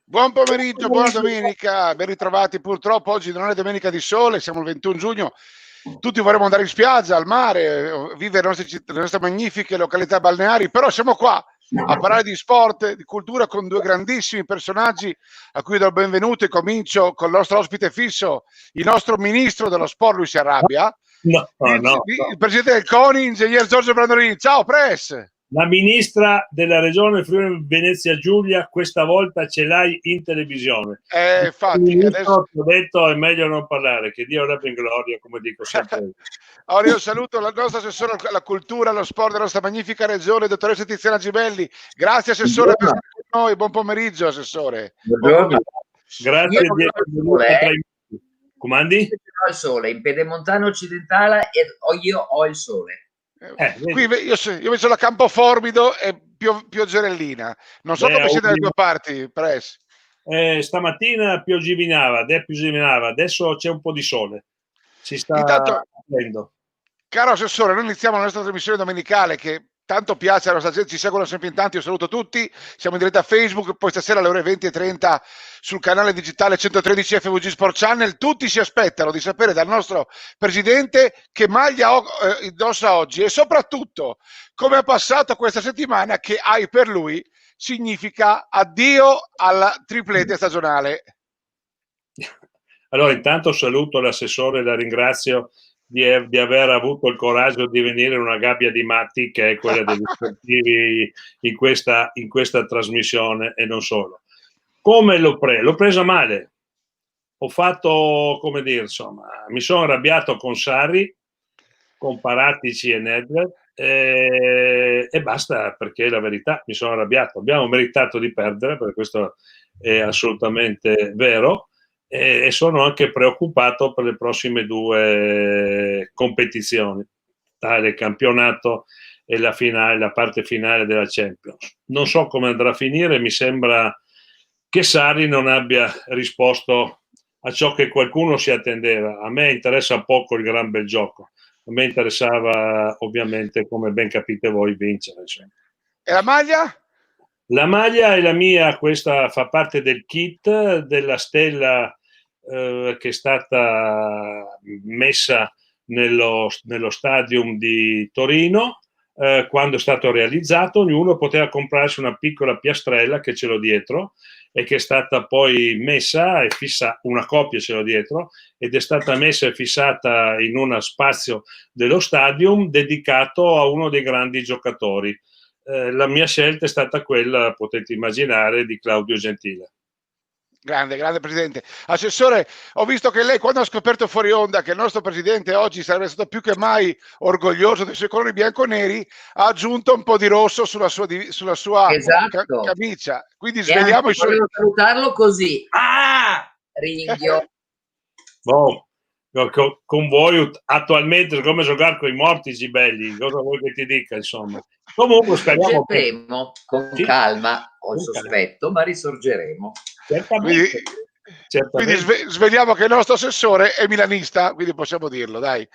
Buon pomeriggio, buona domenica, ben ritrovati. Purtroppo oggi non è domenica di sole, siamo il 21 giugno, tutti vorremmo andare in spiaggia, al mare, vivere le nostre magnifiche località balneari, però siamo qua a parlare di sport, di cultura con due grandissimi personaggi a cui do il benvenuto e comincio con il nostro ospite fisso, il nostro ministro dello sport, lui si arrabbia, il presidente del CONI, ingegner Giorgio Brandolini. Ciao Press! La ministra della regione Friuli Venezia Giulia questa volta ce l'hai in televisione. Infatti, adesso ti ho detto è meglio non parlare, che Dio abbia in gloria, come dico sempre. Allora io saluto la nostra assessore alla cultura e allo sport della nostra magnifica regione, dottoressa Tiziana Gibelli. Grazie assessore per essere con noi, buon pomeriggio assessore. Buongiorno. Grazie di essere Comandi? Ho il sole, in Pedemontana Occidentale io ho il sole. Qui io invece la Campoformido e pioggerellina. Non so come siete dalle tue parti, Press. Stamattina pioggivinava, adesso c'è un po' di sole. Si sta aprendo. Caro assessore, noi iniziamo la nostra trasmissione domenicale che tanto piace alla nostra gente, ci seguono sempre in tanti, io saluto tutti, siamo in diretta a Facebook, poi stasera alle ore 20:30 sul canale digitale 113 FVG Sport Channel, tutti si aspettano di sapere dal nostro presidente che maglia indossa oggi e soprattutto come ha passato questa settimana che per lui significa addio alla triplete stagionale. Allora intanto saluto l'assessore e la ringrazio di aver avuto il coraggio di venire in una gabbia di matti che è quella degli sportivi in questa trasmissione e non solo. Come l'ho presa male, ho fatto, come dire, insomma, mi sono arrabbiato con Sarri, con Paratici e Nedved e basta, perché la verità, mi sono arrabbiato, abbiamo meritato di perdere, perché questo è assolutamente vero. E sono anche preoccupato per le prossime due competizioni, il campionato e la parte finale della Champions. Non so come andrà a finire, mi sembra che Sarri non abbia risposto a ciò che qualcuno si attendeva. A me interessa poco il gran bel gioco, a me interessava ovviamente, come ben capite voi, vincere. E la maglia? La maglia è la mia, questa fa parte del kit della stella che è stata messa nello stadium di Torino quando è stato realizzato. Ognuno poteva comprarsi una piccola piastrella che ce l'ho dietro e che è stata poi messa e fissa, una copia ce l'ho dietro, ed è stata messa e fissata in uno spazio dello stadium dedicato a uno dei grandi giocatori. La mia scelta è stata quella, potete immaginare, di Claudio Gentile. Grande presidente. Assessore, ho visto che lei, quando ha scoperto fuori onda che il nostro presidente oggi sarebbe stato più che mai orgoglioso dei suoi colori bianco-neri, ha aggiunto un po' di rosso sulla sua esatto. camicia. Quindi svegliamo i suoi... Volevo salutarlo così. Ringhio. Con voi attualmente come giocare con i morti Gibelli, cosa vuoi che ti dica, insomma. Comunque speriamo con calma, ho il sospetto, ma risorgeremo. Quindi svegliamo che il nostro assessore è milanista, quindi possiamo dirlo, dai,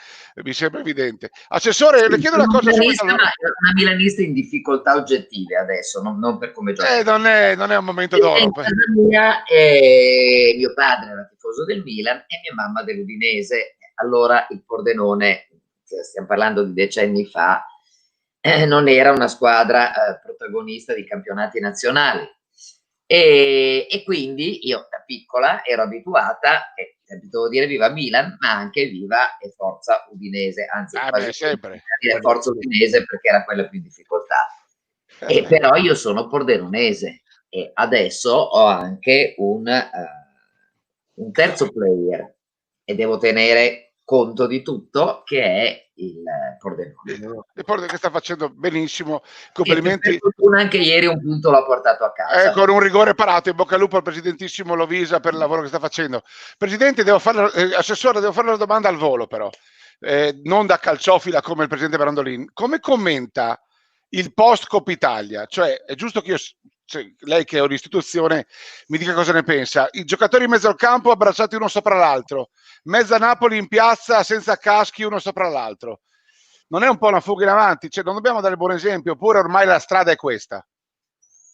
mi sembra evidente. Assessore, le chiedo una cosa. Una milanista in difficoltà oggettive adesso, non per come gioca. Non è un momento d'oro. In casa mia mio padre era tifoso del Milan e mia mamma dell'Udinese. Allora il Pordenone, stiamo parlando di decenni fa, non era una squadra protagonista di campionati nazionali. E quindi io da piccola ero abituata, devo dire viva Milan, ma anche viva e forza Udinese, anzi sempre dire forza Udinese perché era quella più in difficoltà. E però io sono pordenonese e adesso ho anche un terzo player e devo tenere conto di tutto, che è il Pordenone. Il Pordenone che sta facendo benissimo, complimenti. Anche ieri un punto l'ha portato a casa. Con un rigore parato, in bocca al lupo al presidentissimo Lovisa per il lavoro che sta facendo. Presidente, assessore, devo fare una domanda al volo però, non da calciofila come il presidente Brandolin. Come commenta il post Coppa Italia? Cioè, è giusto che lei che è un'istituzione mi dica cosa ne pensa. I giocatori in mezzo al campo abbracciati uno sopra l'altro, mezza Napoli in piazza senza caschi uno sopra l'altro. Non è un po' una fuga in avanti? Cioè, non dobbiamo dare il buon esempio, oppure ormai la strada è questa?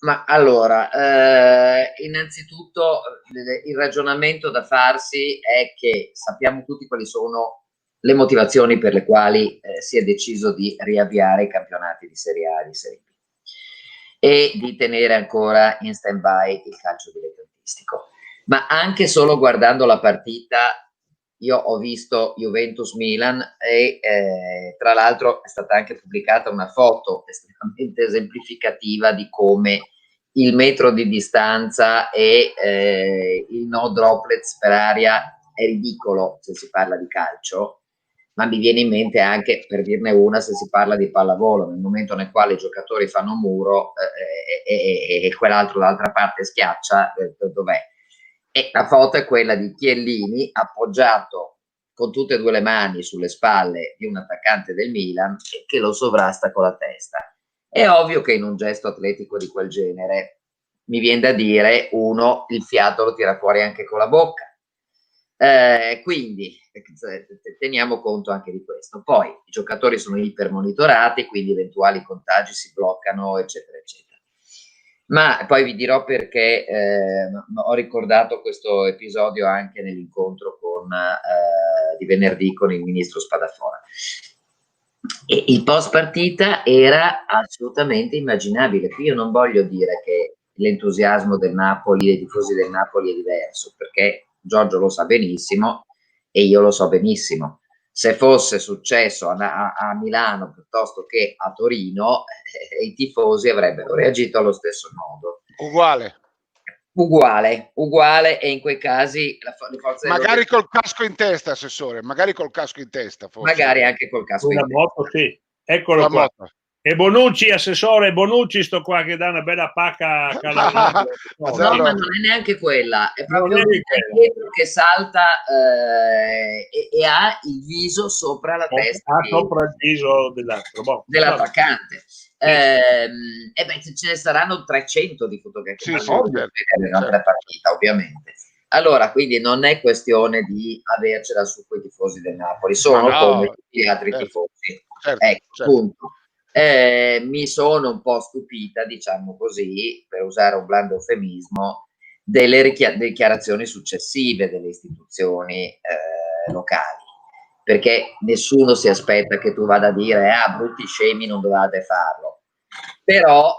Ma allora, innanzitutto il ragionamento da farsi è che sappiamo tutti quali sono le motivazioni per le quali si è deciso di riavviare i campionati di Serie A e di Serie B e di tenere ancora in stand-by il calcio dilettantistico. Ma anche solo guardando la partita, io ho visto Juventus-Milan e tra l'altro è stata anche pubblicata una foto estremamente esemplificativa di come il metro di distanza e il no droplets per aria è ridicolo se si parla di calcio, ma mi viene in mente anche, per dirne una, se si parla di pallavolo, nel momento nel quale i giocatori fanno muro e quell'altro dall'altra parte schiaccia, dov'è? E la foto è quella di Chiellini appoggiato con tutte e due le mani sulle spalle di un attaccante del Milan che lo sovrasta con la testa. È ovvio che in un gesto atletico di quel genere mi viene da dire, uno, il fiato lo tira fuori anche con la bocca. Quindi teniamo conto anche di questo. Poi i giocatori sono ipermonitorati, quindi eventuali contagi si bloccano, eccetera, eccetera. Ma poi vi dirò perché ho ricordato questo episodio anche nell'incontro di venerdì con il ministro Spadafora. E il post partita era assolutamente immaginabile. Qui io non voglio dire che l'entusiasmo del Napoli, dei tifosi del Napoli è diverso, perché Giorgio lo sa benissimo e io lo so benissimo. Se fosse successo a Milano piuttosto che a Torino, i tifosi avrebbero reagito allo stesso modo. Uguale, e in quei casi le forze magari col casco in testa, assessore, magari col casco in testa, forse. Magari anche col casco in testa. Moto, sì. Eccolo qua. Moto. E Bonucci, assessore, Bonucci sto qua che dà una bella pacca a Calavano. No, ma non è neanche quella, è proprio il dietro che salta e ha il viso sopra la testa. Sopra il viso dell'altro. Dell'attaccante. Ce ne saranno 300 di fotografie nell'altra partita, ovviamente. Allora, quindi non è questione di avercela su quei tifosi del Napoli, sono come tutti gli altri tifosi. Punto. Mi sono un po' stupita, diciamo così, per usare un blando eufemismo, delle dichiarazioni successive delle istituzioni locali, perché nessuno si aspetta che tu vada a dire brutti scemi, non dovete farlo. Però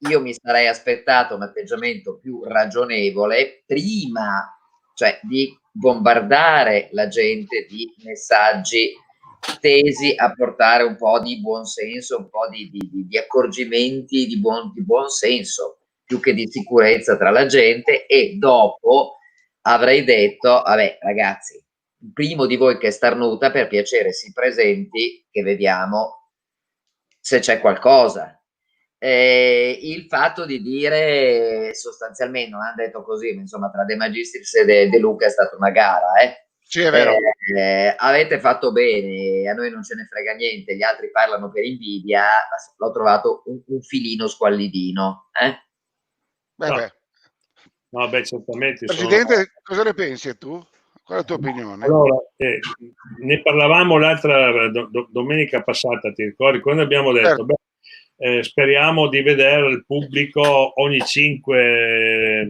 io mi sarei aspettato un atteggiamento più ragionevole prima, cioè di bombardare la gente di messaggi tesi a portare un po' di buonsenso, un po' di accorgimenti di buon senso, più che di sicurezza tra la gente, e dopo avrei detto, vabbè ragazzi, il primo di voi che starnuta, per piacere si presenti, che vediamo se c'è qualcosa. Il fatto di dire, sostanzialmente, non hanno detto così, ma insomma tra De Magistris e De Luca è stata una gara, Sì, è vero. Avete fatto bene, a noi non ce ne frega niente, gli altri parlano per invidia, l'ho trovato un filino squallidino. No, certamente. Presidente, cosa ne pensi tu? Qual è la tua opinione? Allora, ne parlavamo l'altra domenica passata, ti ricordi? Quando abbiamo detto, speriamo di vedere il pubblico ogni 5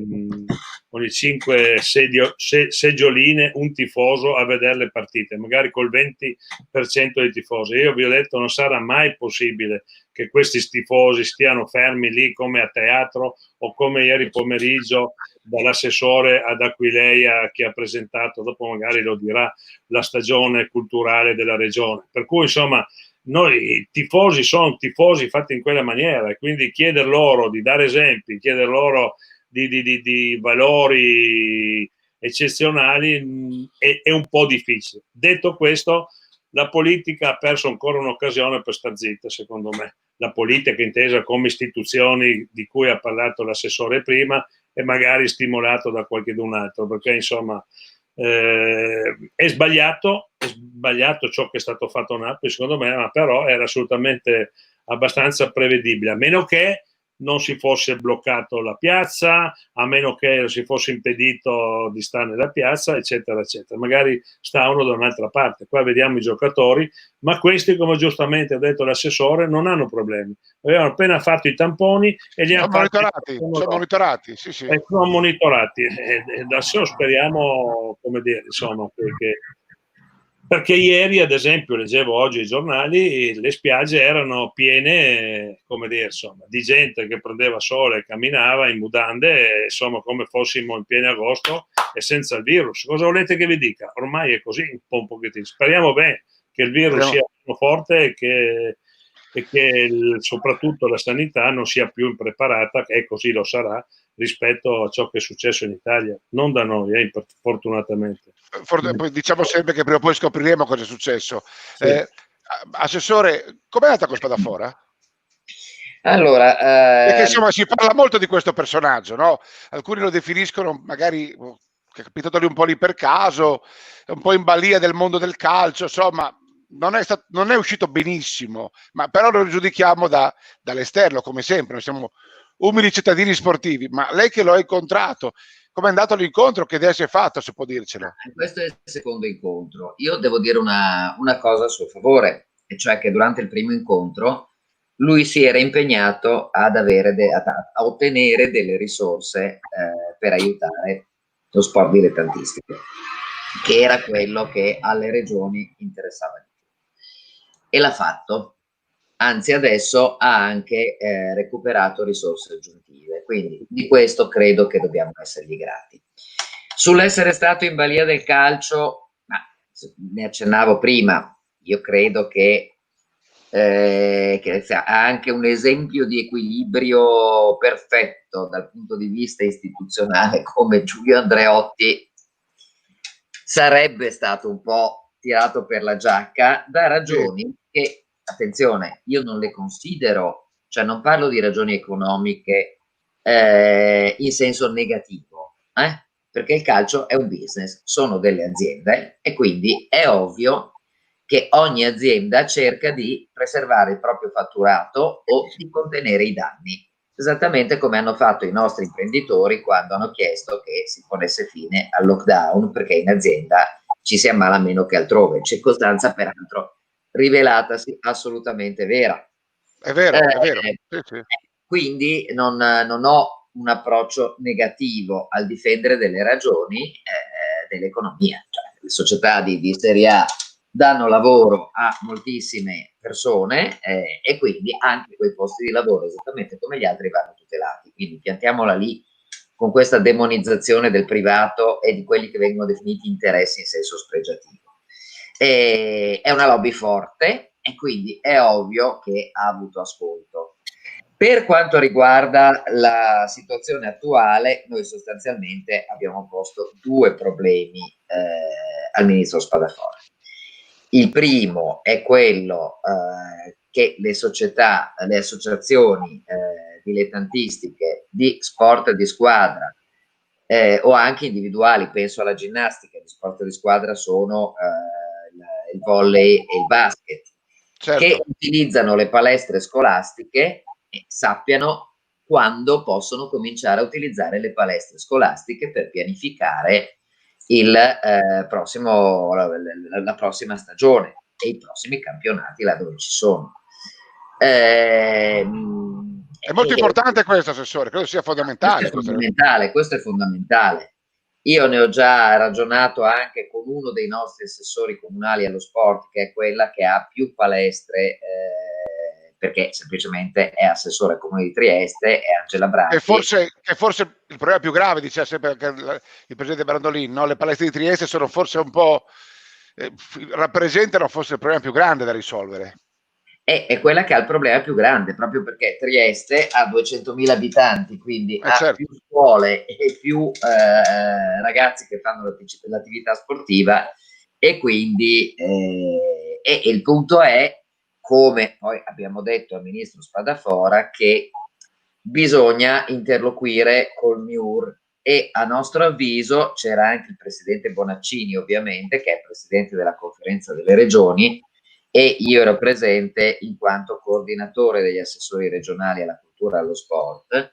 seggioline, un tifoso a vedere le partite, magari col 20% dei tifosi. Io vi ho detto, non sarà mai possibile che questi tifosi stiano fermi lì come a teatro, o come ieri pomeriggio dall'assessore ad Aquileia che ha presentato, dopo magari lo dirà, la stagione culturale della regione. Per cui insomma noi tifosi sono tifosi fatti in quella maniera, e quindi chieder loro di dare esempi, chieder loro di valori eccezionali è un po' difficile. Detto questo, la politica ha perso ancora un'occasione per star zitta, secondo me. La politica intesa come istituzioni di cui ha parlato l'assessore prima, e magari stimolato da qualcun altro, perché insomma è sbagliato ciò che è stato fatto a Napoli, secondo me, ma però era assolutamente abbastanza prevedibile, a meno che non si fosse bloccato la piazza, a meno che si fosse impedito di stare nella piazza, eccetera, eccetera. Magari sta uno da un'altra parte. Qua vediamo i giocatori, ma questi, come giustamente ha detto l'assessore, non hanno problemi. Avevano appena fatto i tamponi e li hanno fatti. Sono monitorati, sì, sì. Sono monitorati. E adesso speriamo, come dire, insomma, perché ieri, ad esempio, leggevo oggi i giornali, le spiagge erano piene, come dire, insomma, di gente che prendeva sole e camminava in mutande, insomma, come fossimo in pieno agosto e senza il virus. Cosa volete che vi dica? Ormai è così, un pochettino. Speriamo bene che il virus sia meno forte e che soprattutto la sanità non sia più impreparata, che così lo sarà, rispetto a ciò che è successo in Italia, non da noi, fortunatamente. Diciamo sempre che prima o poi scopriremo cosa è successo. Sì. Assessore, com'è andata con Spadafora? Allora, perché insomma si parla molto di questo personaggio, no? Alcuni lo definiscono magari che è capitato un po' lì per caso, un po' in balia del mondo del calcio, insomma non è uscito benissimo, ma però lo giudichiamo dall'esterno, come sempre, noi siamo umili cittadini sportivi, ma lei che lo ha incontrato, come è andato l'incontro, che idea si è fatto, se può dircelo? Questo è il secondo incontro. Io devo dire una cosa a suo favore, e cioè che durante il primo incontro lui si era impegnato a ottenere delle risorse per aiutare lo sport dilettantistico, che era quello che alle regioni interessava di più. E l'ha fatto. Anzi, adesso ha anche recuperato risorse aggiuntive, quindi di questo credo che dobbiamo essergli grati. Sull'essere stato in balia del calcio, ne accennavo prima, io credo che ha anche un esempio di equilibrio perfetto dal punto di vista istituzionale come Giulio Andreotti sarebbe stato un po' tirato per la giacca da ragioni che, attenzione, io non le considero, cioè non parlo di ragioni economiche in senso negativo, perché il calcio è un business, sono delle aziende e quindi è ovvio che ogni azienda cerca di preservare il proprio fatturato o di contenere i danni, esattamente come hanno fatto i nostri imprenditori quando hanno chiesto che si ponesse fine al lockdown, perché in azienda ci si ammala meno che altrove, circostanza peraltro rivelatasi assolutamente vera. È vero, è vero. Sì. Quindi non ho un approccio negativo al difendere delle ragioni dell'economia, cioè le società di Serie A danno lavoro a moltissime persone e quindi anche quei posti di lavoro, esattamente come gli altri, vanno tutelati. Quindi piantiamola lì con questa demonizzazione del privato e di quelli che vengono definiti interessi in senso spregiativo. È una lobby forte e quindi è ovvio che ha avuto ascolto. Per quanto riguarda la situazione attuale, noi sostanzialmente abbiamo posto due problemi al ministro Spadafora. Il primo è quello che le società, le associazioni dilettantistiche di sport di squadra o anche individuali, penso alla ginnastica, di sport di squadra sono il volley e il basket, certo, che utilizzano le palestre scolastiche e sappiano quando possono cominciare a utilizzare le palestre scolastiche per pianificare la prossima stagione e i prossimi campionati là dove ci sono. È molto importante questo, assessore, credo sia fondamentale. Questo è fondamentale. Io ne ho già ragionato anche con uno dei nostri assessori comunali allo sport, che è quella che ha più palestre, perché semplicemente è assessore al comune di Trieste, è Angela Branchi. E forse il problema più grave, dice sempre il presidente Brandolin, no? Le palestre di Trieste sono forse un po' rappresentano forse il problema più grande da risolvere. È quella che ha il problema più grande, proprio perché Trieste ha 200.000 abitanti, quindi ha certo, più scuole e più ragazzi che fanno l'attività sportiva, e quindi il punto è, come poi abbiamo detto al ministro Spadafora, che bisogna interloquire col MIUR, e a nostro avviso c'era anche il presidente Bonaccini, ovviamente, che è presidente della conferenza delle regioni, e io ero presente in quanto coordinatore degli assessori regionali alla cultura cultura e allo sport,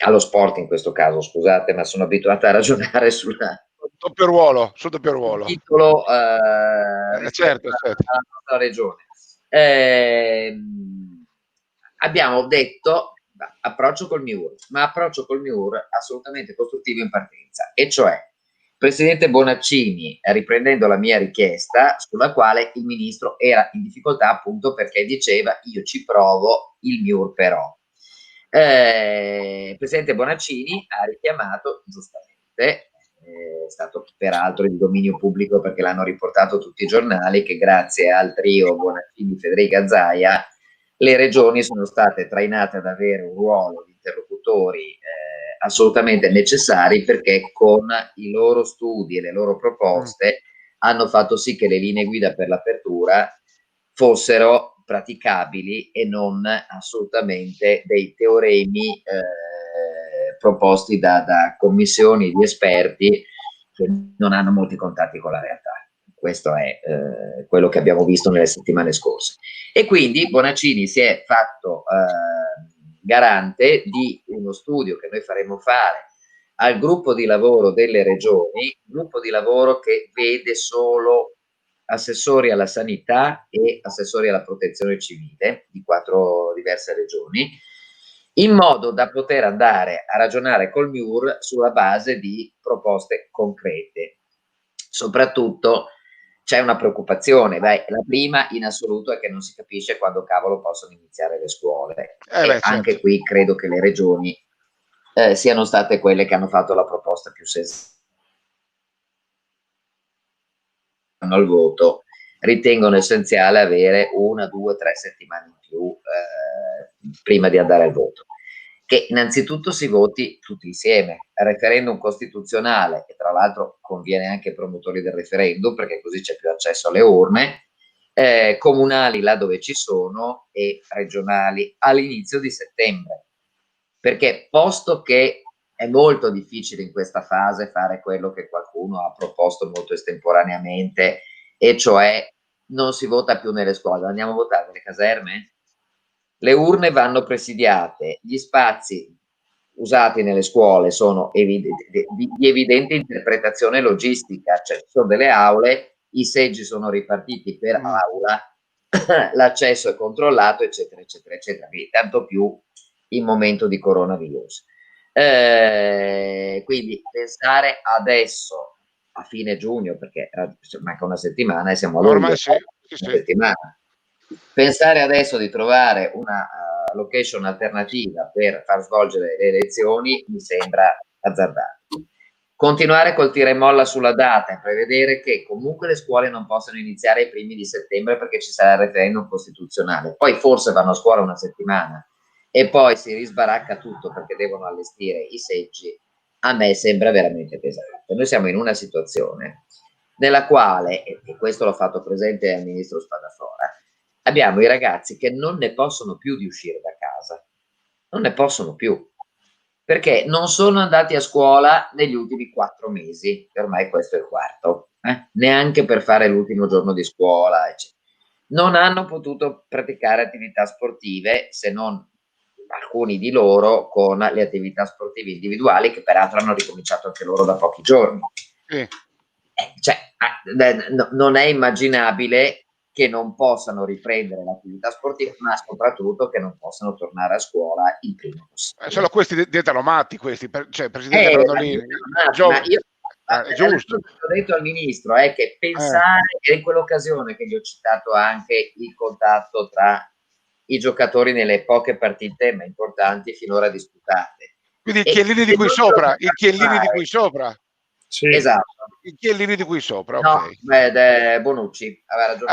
allo sport in questo caso, scusate, ma sono abituata a ragionare sulla doppio ruolo, sul doppio ruolo. titolo rispetto certo. alla nostra regione. Abbiamo detto approccio col MIUR, ma approccio col MIUR assolutamente costruttivo in partenza, e cioè il presidente Bonaccini, riprendendo la mia richiesta, sulla quale il ministro era in difficoltà appunto perché diceva io ci provo, il MIUR però. Il presidente Bonaccini ha richiamato giustamente, è stato peraltro di dominio pubblico perché l'hanno riportato tutti i giornali, che grazie al trio Bonaccini-Federica Zaia le regioni sono state trainate ad avere un ruolo di interlocutori assolutamente necessari, perché con i loro studi e le loro proposte hanno fatto sì che le linee guida per l'apertura fossero praticabili e non assolutamente dei teoremi proposti da commissioni di esperti che non hanno molti contatti con la realtà. Questo è quello che abbiamo visto nelle settimane scorse. E quindi Bonaccini si è fatto garante di uno studio che noi faremo fare al gruppo di lavoro delle regioni, gruppo di lavoro che vede solo assessori alla sanità e assessori alla protezione civile di 4 diverse regioni, in modo da poter andare a ragionare col MIUR sulla base di proposte concrete. Soprattutto c'è una preoccupazione, la prima in assoluto è che non si capisce quando cavolo possono iniziare le scuole, e anche certo. qui credo che le regioni siano state quelle che hanno fatto la proposta più sensata al voto. Ritengono essenziale avere 1, 2, 3 settimane in più prima di andare al voto, che innanzitutto si voti tutti insieme. Il referendum costituzionale, e tra l'altro conviene anche ai promotori del referendum perché così c'è più accesso alle urne, comunali là dove ci sono e regionali all'inizio di settembre, perché posto che è molto difficile in questa fase fare quello che qualcuno ha proposto molto estemporaneamente, e cioè non si vota più nelle scuole, andiamo a votare nelle caserme? Le urne vanno presidiate, gli spazi usati nelle scuole sono di evidente interpretazione logistica, cioè ci sono delle aule, i seggi sono ripartiti per aula, l'accesso è controllato, eccetera, eccetera, eccetera, quindi tanto più in momento di coronavirus. Quindi pensare adesso a fine giugno, perché manca una settimana e siamo a luglio, Ormai sì. settimana. Pensare adesso di trovare una location alternativa per far svolgere le elezioni mi sembra azzardato. Continuare col tira e molla sulla data e prevedere che comunque le scuole non possano iniziare ai primi di settembre perché ci sarà il referendum costituzionale, poi forse vanno a scuola una settimana e poi si risbaracca tutto perché devono allestire i seggi, a me sembra veramente pesante. Noi siamo in una situazione nella quale, e questo l'ho fatto presente al ministro Spadafora, abbiamo i ragazzi che non ne possono più di uscire da casa, non ne possono più, perché non sono andati a scuola negli ultimi 4 mesi, e ormai questo è il quarto, neanche per fare l'ultimo giorno di scuola, eccetera. Non hanno potuto praticare attività sportive, se non alcuni di loro con le attività sportive individuali, che peraltro hanno ricominciato anche loro da pochi giorni. Cioè, non è immaginabile che non possano riprendere l'attività sportiva, ma soprattutto che non possano tornare a scuola il prima possibile. Sono questi diventano matti, questi, cioè presidente Brandolini. Ma io giusto. ho detto al ministro che pensare, e in quell'occasione che gli ho citato anche il contatto tra i giocatori nelle poche partite ma importanti finora disputate. Quindi i Chiellini di qui sopra, i Chiellini di qui sopra. Sì. Esatto. I Chiellini di qui sopra, no, ok. Bonucci aveva ragione.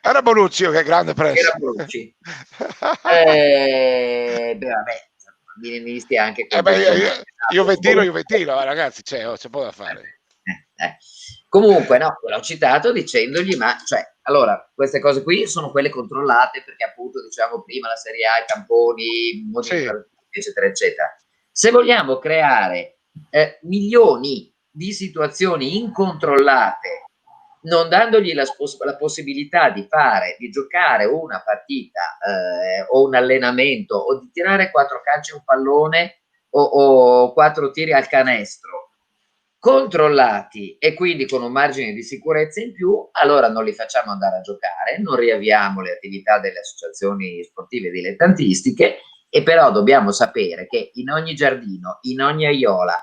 Era Bonucci, che grande pressa. Era Bonucci. Vabbè, visti anche con io ventilo, ragazzi, c'è poco da fare. Comunque, no, l'ho citato dicendogli, ma cioè, allora, queste cose qui sono quelle controllate perché appunto, diciamo prima, la Serie A, i tamponi, eccetera, eccetera. Se vogliamo creare milioni di situazioni incontrollate non dandogli la possibilità di giocare una partita o un allenamento o di tirare 4 calci a un pallone o 4 tiri al canestro controllati e quindi con un margine di sicurezza in più, allora non li facciamo andare a giocare, non riavviamo le attività delle associazioni sportive dilettantistiche, e però dobbiamo sapere che in ogni giardino, in ogni aiola,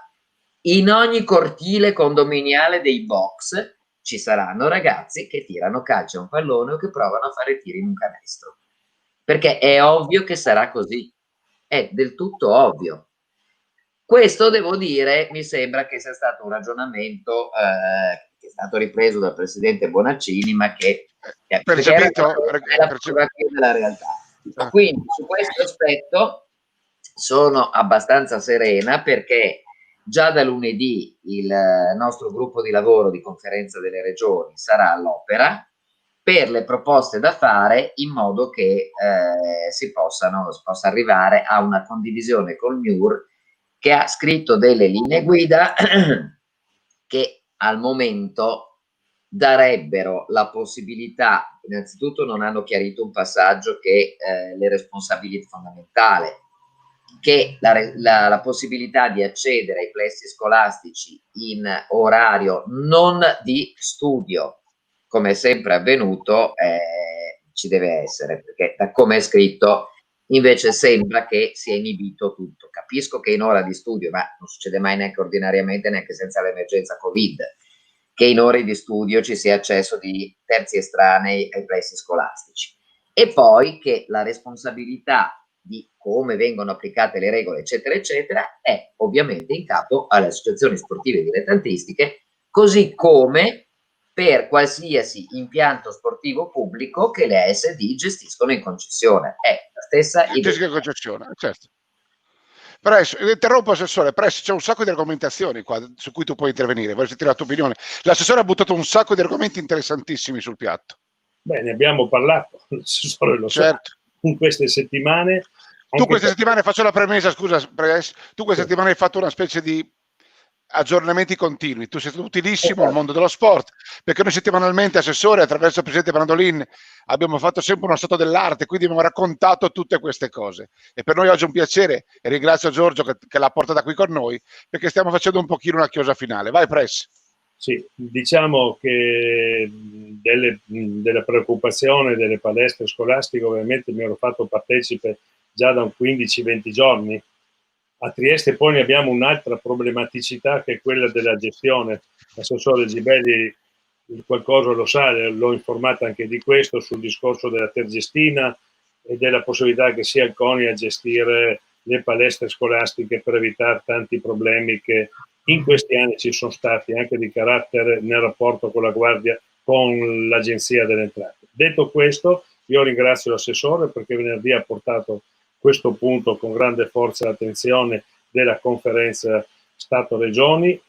in ogni cortile condominiale dei box ci saranno ragazzi che tirano calcio a un pallone o che provano a fare tiri in un canestro, perché è ovvio che sarà così, è del tutto ovvio. Questo, devo dire, mi sembra che sia stato un ragionamento che è stato ripreso dal presidente Bonaccini, ma che percepito, è la fotografia della realtà. Quindi su questo aspetto sono abbastanza serena, perché già da lunedì il nostro gruppo di lavoro di Conferenza delle Regioni sarà all'opera per le proposte da fare, in modo che si possa arrivare a una condivisione col MIUR, che ha scritto delle linee guida che al momento darebbero la possibilità. Innanzitutto non hanno chiarito un passaggio che le responsabilità fondamentali, che la possibilità di accedere ai plessi scolastici in orario non di studio, come è sempre avvenuto, ci deve essere, perché da come è scritto invece sembra che sia inibito tutto. Capisco che in ora di studio, ma non succede mai neanche ordinariamente, neanche senza l'emergenza Covid, che in ore di studio ci sia accesso di terzi estranei ai plessi scolastici, e poi che la responsabilità di come vengono applicate le regole, eccetera, eccetera, è ovviamente in capo alle associazioni sportive dilettantistiche, così come per qualsiasi impianto sportivo pubblico che le ASD gestiscono in concessione. È la stessa identica concessione, certo. Presso, interrompo assessore, Presso, c'è un sacco di argomentazioni qua su cui tu puoi intervenire, voglio sentire la tua opinione. L'assessore ha buttato un sacco di argomenti interessantissimi sul piatto. Beh, ne abbiamo parlato, l'assessore lo sa, in queste settimane. Tu queste settimane, faccio la premessa, scusa, tu queste settimane hai fatto una specie di aggiornamenti continui, tu sei stato utilissimo al mondo dello sport, perché noi settimanalmente, assessore, attraverso il presidente Brandolin abbiamo fatto sempre uno stato dell'arte, quindi abbiamo raccontato tutte queste cose, e per noi oggi è un piacere, e ringrazio Giorgio che l'ha portata qui con noi, perché stiamo facendo un pochino una chiosa finale. Vai Press. Sì, diciamo che della preoccupazione delle palestre scolastiche ovviamente mi ero fatto partecipe già da 15-20 giorni. A Trieste poi ne abbiamo un'altra problematicità, che è quella della gestione. L'assessore Gibelli qualcosa lo sa, l'ho informata anche di questo, sul discorso della tergestina e della possibilità che sia il CONI a gestire le palestre scolastiche per evitare tanti problemi che in questi anni ci sono stati, anche di carattere nel rapporto con la Guardia, con l'Agenzia delle Entrate. Detto questo, io ringrazio l'assessore perché venerdì ha portato questo punto con grande forza e attenzione della conferenza Stato-Regioni,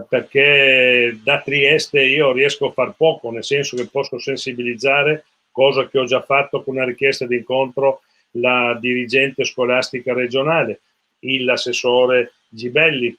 perché da Trieste io riesco a far poco, nel senso che posso sensibilizzare, cosa che ho già fatto con una richiesta di incontro la dirigente scolastica regionale, l'assessore Gibelli,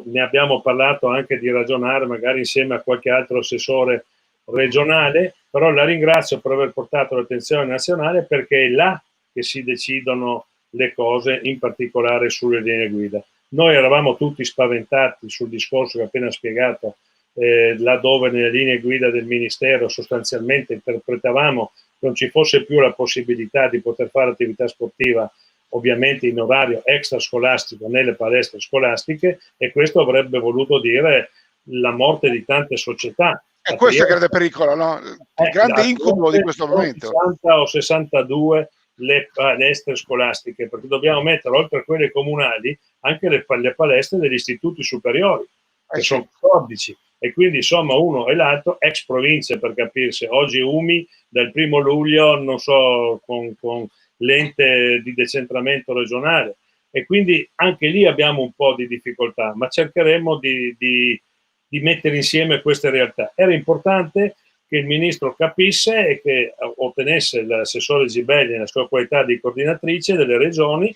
ne abbiamo parlato anche di ragionare magari insieme a qualche altro assessore regionale, però la ringrazio per aver portato l'attenzione nazionale, perché è là che si decidono le cose, in particolare sulle linee guida. Noi eravamo tutti spaventati sul discorso che ho appena spiegato, laddove nelle linee guida del Ministero sostanzialmente interpretavamo che non ci fosse più la possibilità di poter fare attività sportiva, ovviamente in orario extrascolastico nelle palestre scolastiche, e questo avrebbe voluto dire la morte di tante società. E questo è il grande pericolo, no? Il grande incubo di questo momento. 60 o 62 le palestre scolastiche, perché dobbiamo mettere, oltre a quelle comunali, anche le palestre degli istituti superiori, che sono 14, e quindi insomma uno e l'altro, ex province per capirsi. Oggi UMI dal 1° luglio, non so, con l'ente di decentramento regionale, e quindi anche lì abbiamo un po' di difficoltà, ma cercheremo di mettere insieme queste realtà. Era importante che il ministro capisse e che ottenesse l'assessore Gibelli, nella sua qualità di coordinatrice delle regioni,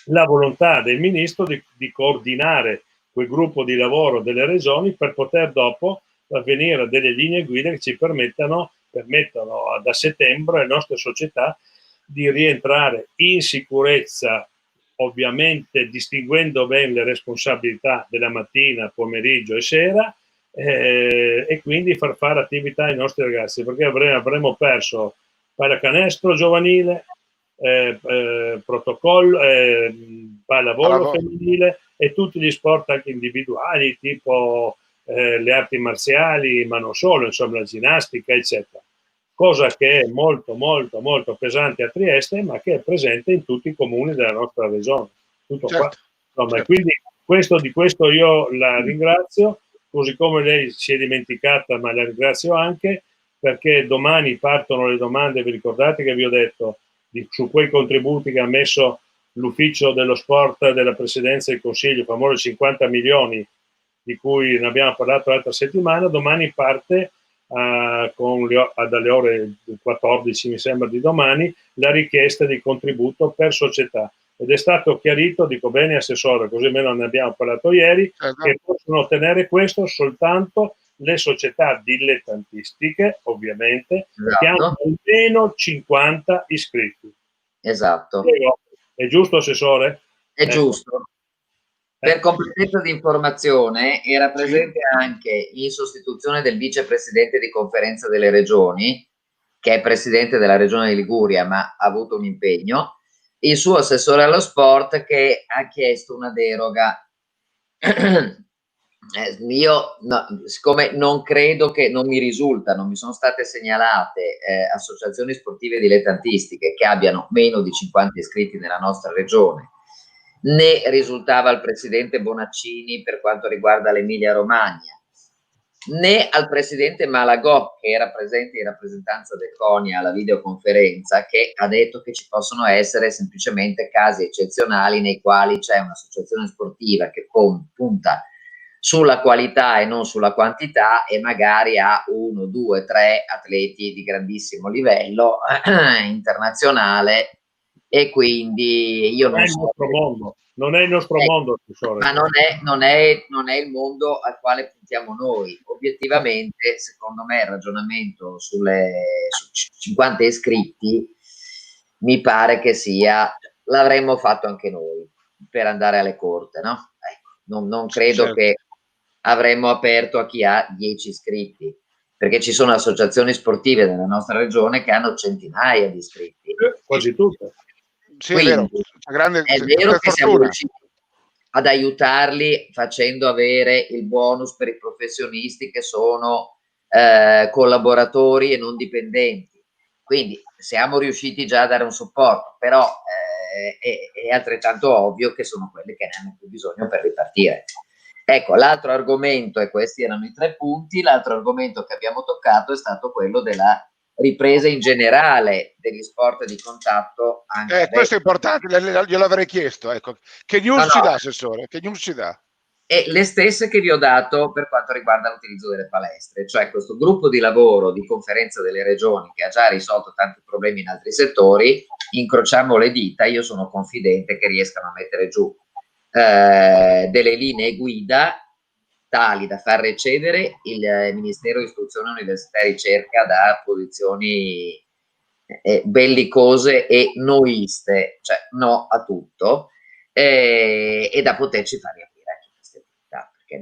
la volontà del ministro di coordinare quel gruppo di lavoro delle regioni per poter dopo venire delle linee guida che ci permettono da settembre alle nostre società di rientrare in sicurezza, ovviamente distinguendo bene le responsabilità della mattina, pomeriggio e sera, e quindi far fare attività ai nostri ragazzi, perché avremo perso pallacanestro giovanile, protocollo, pallavolo femminile e tutti gli sport anche individuali, tipo le arti marziali, ma non solo, insomma la ginnastica, eccetera. Cosa che è molto molto molto pesante a Trieste, ma che è presente in tutti i comuni della nostra regione. Tutto qua. Insomma, certo. Quindi di questo io la ringrazio, così come lei si è dimenticata, ma la ringrazio anche perché domani partono le domande. Vi ricordate che vi ho detto su quei contributi che ha messo l'ufficio dello sport della Presidenza del Consiglio, famoso 50 milioni di cui ne abbiamo parlato l'altra settimana. Domani parte dalle ore 14 mi sembra di domani la richiesta di contributo per società, ed è stato chiarito, dico bene Assessore, così almeno ne abbiamo parlato ieri, che possono ottenere questo soltanto le società dilettantistiche, ovviamente, che hanno almeno 50 iscritti. Esatto. È giusto, Assessore? È giusto. Per completezza di informazione, era presente anche in sostituzione del vicepresidente di Conferenza delle Regioni, che è presidente della Regione di Liguria, ma ha avuto un impegno, il suo assessore allo sport che ha chiesto una deroga. Io, no, siccome non credo che, non mi risulta, non mi sono state segnalate associazioni sportive dilettantistiche che abbiano meno di 50 iscritti nella nostra regione, né risultava al presidente Bonaccini per quanto riguarda l'Emilia Romagna, né al presidente Malagò, che era presente in rappresentanza del CONI alla videoconferenza, che ha detto che ci possono essere semplicemente casi eccezionali nei quali c'è un'associazione sportiva che punta sulla qualità e non sulla quantità e magari ha 1, 2, 3 atleti di grandissimo livello internazionale, e quindi io non so. Non è il nostro mondo, ma non è il mondo al quale puntiamo noi. Obiettivamente, secondo me, il ragionamento su 50 iscritti mi pare che l'avremmo fatto anche noi per andare alle corte, no? Ecco, non credo che avremmo aperto a chi ha 10 iscritti, perché ci sono associazioni sportive nella nostra regione che hanno centinaia di iscritti. Quasi tutte. Sì, quindi, è vero che siamo riusciti ad aiutarli facendo avere il bonus per i professionisti che sono collaboratori e non dipendenti, quindi siamo riusciti già a dare un supporto, però è altrettanto ovvio che sono quelli che ne hanno più bisogno per ripartire. Ecco, l'altro argomento, e questi erano i 3 punti, l'altro argomento che abbiamo toccato è stato quello della ripresa in generale degli sport di contatto. Anche questo è importante, glielo avrei chiesto. Ecco. Che news ci dà, Assessore? Che news ci dà? E le stesse che vi ho dato per quanto riguarda l'utilizzo delle palestre, cioè questo gruppo di lavoro di Conferenza delle Regioni che ha già risolto tanti problemi in altri settori, incrociamo le dita, io sono confidente che riescano a mettere giù delle linee guida tali da far recedere il Ministero di Istruzione, Università e Ricerca da posizioni bellicose e noiste, cioè no a tutto, e da poterci far riaprire anche queste attività, perché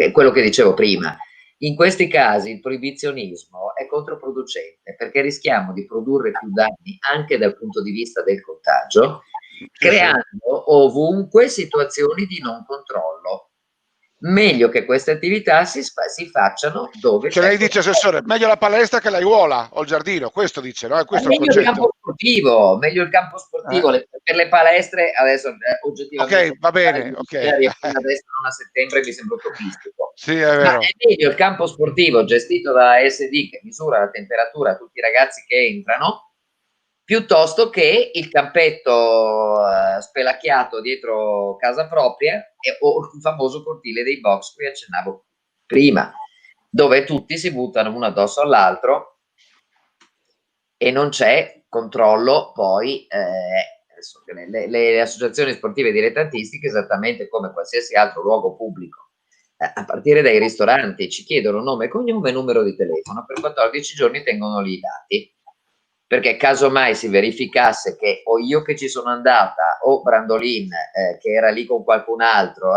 è quello che dicevo prima. In questi casi il proibizionismo è controproducente, perché rischiamo di produrre più danni anche dal punto di vista del contagio, creando ovunque situazioni di non controllo. Meglio che queste attività si facciano dove c'è. Lei dice, Assessore, meglio la palestra che l'aiuola o il giardino, questo dice, no? È questo meglio il campo sportivo, per le palestre adesso oggettivamente. Ok, va bene, ok. Adesso non a settembre mi sembra utopistico. Sì, è vero. Ma è meglio il campo sportivo gestito dalla SD che misura la temperatura a tutti i ragazzi che entrano, piuttosto che il campetto spelacchiato dietro casa propria o il famoso cortile dei box cui accennavo prima, dove tutti si buttano uno addosso all'altro e non c'è controllo. Poi le associazioni sportive dilettantistiche, esattamente come qualsiasi altro luogo pubblico a partire dai ristoranti, ci chiedono nome, cognome e numero di telefono, per 14 giorni tengono lì i dati, perché casomai si verificasse che o io che ci sono andata o Brandolin che era lì con qualcun altro,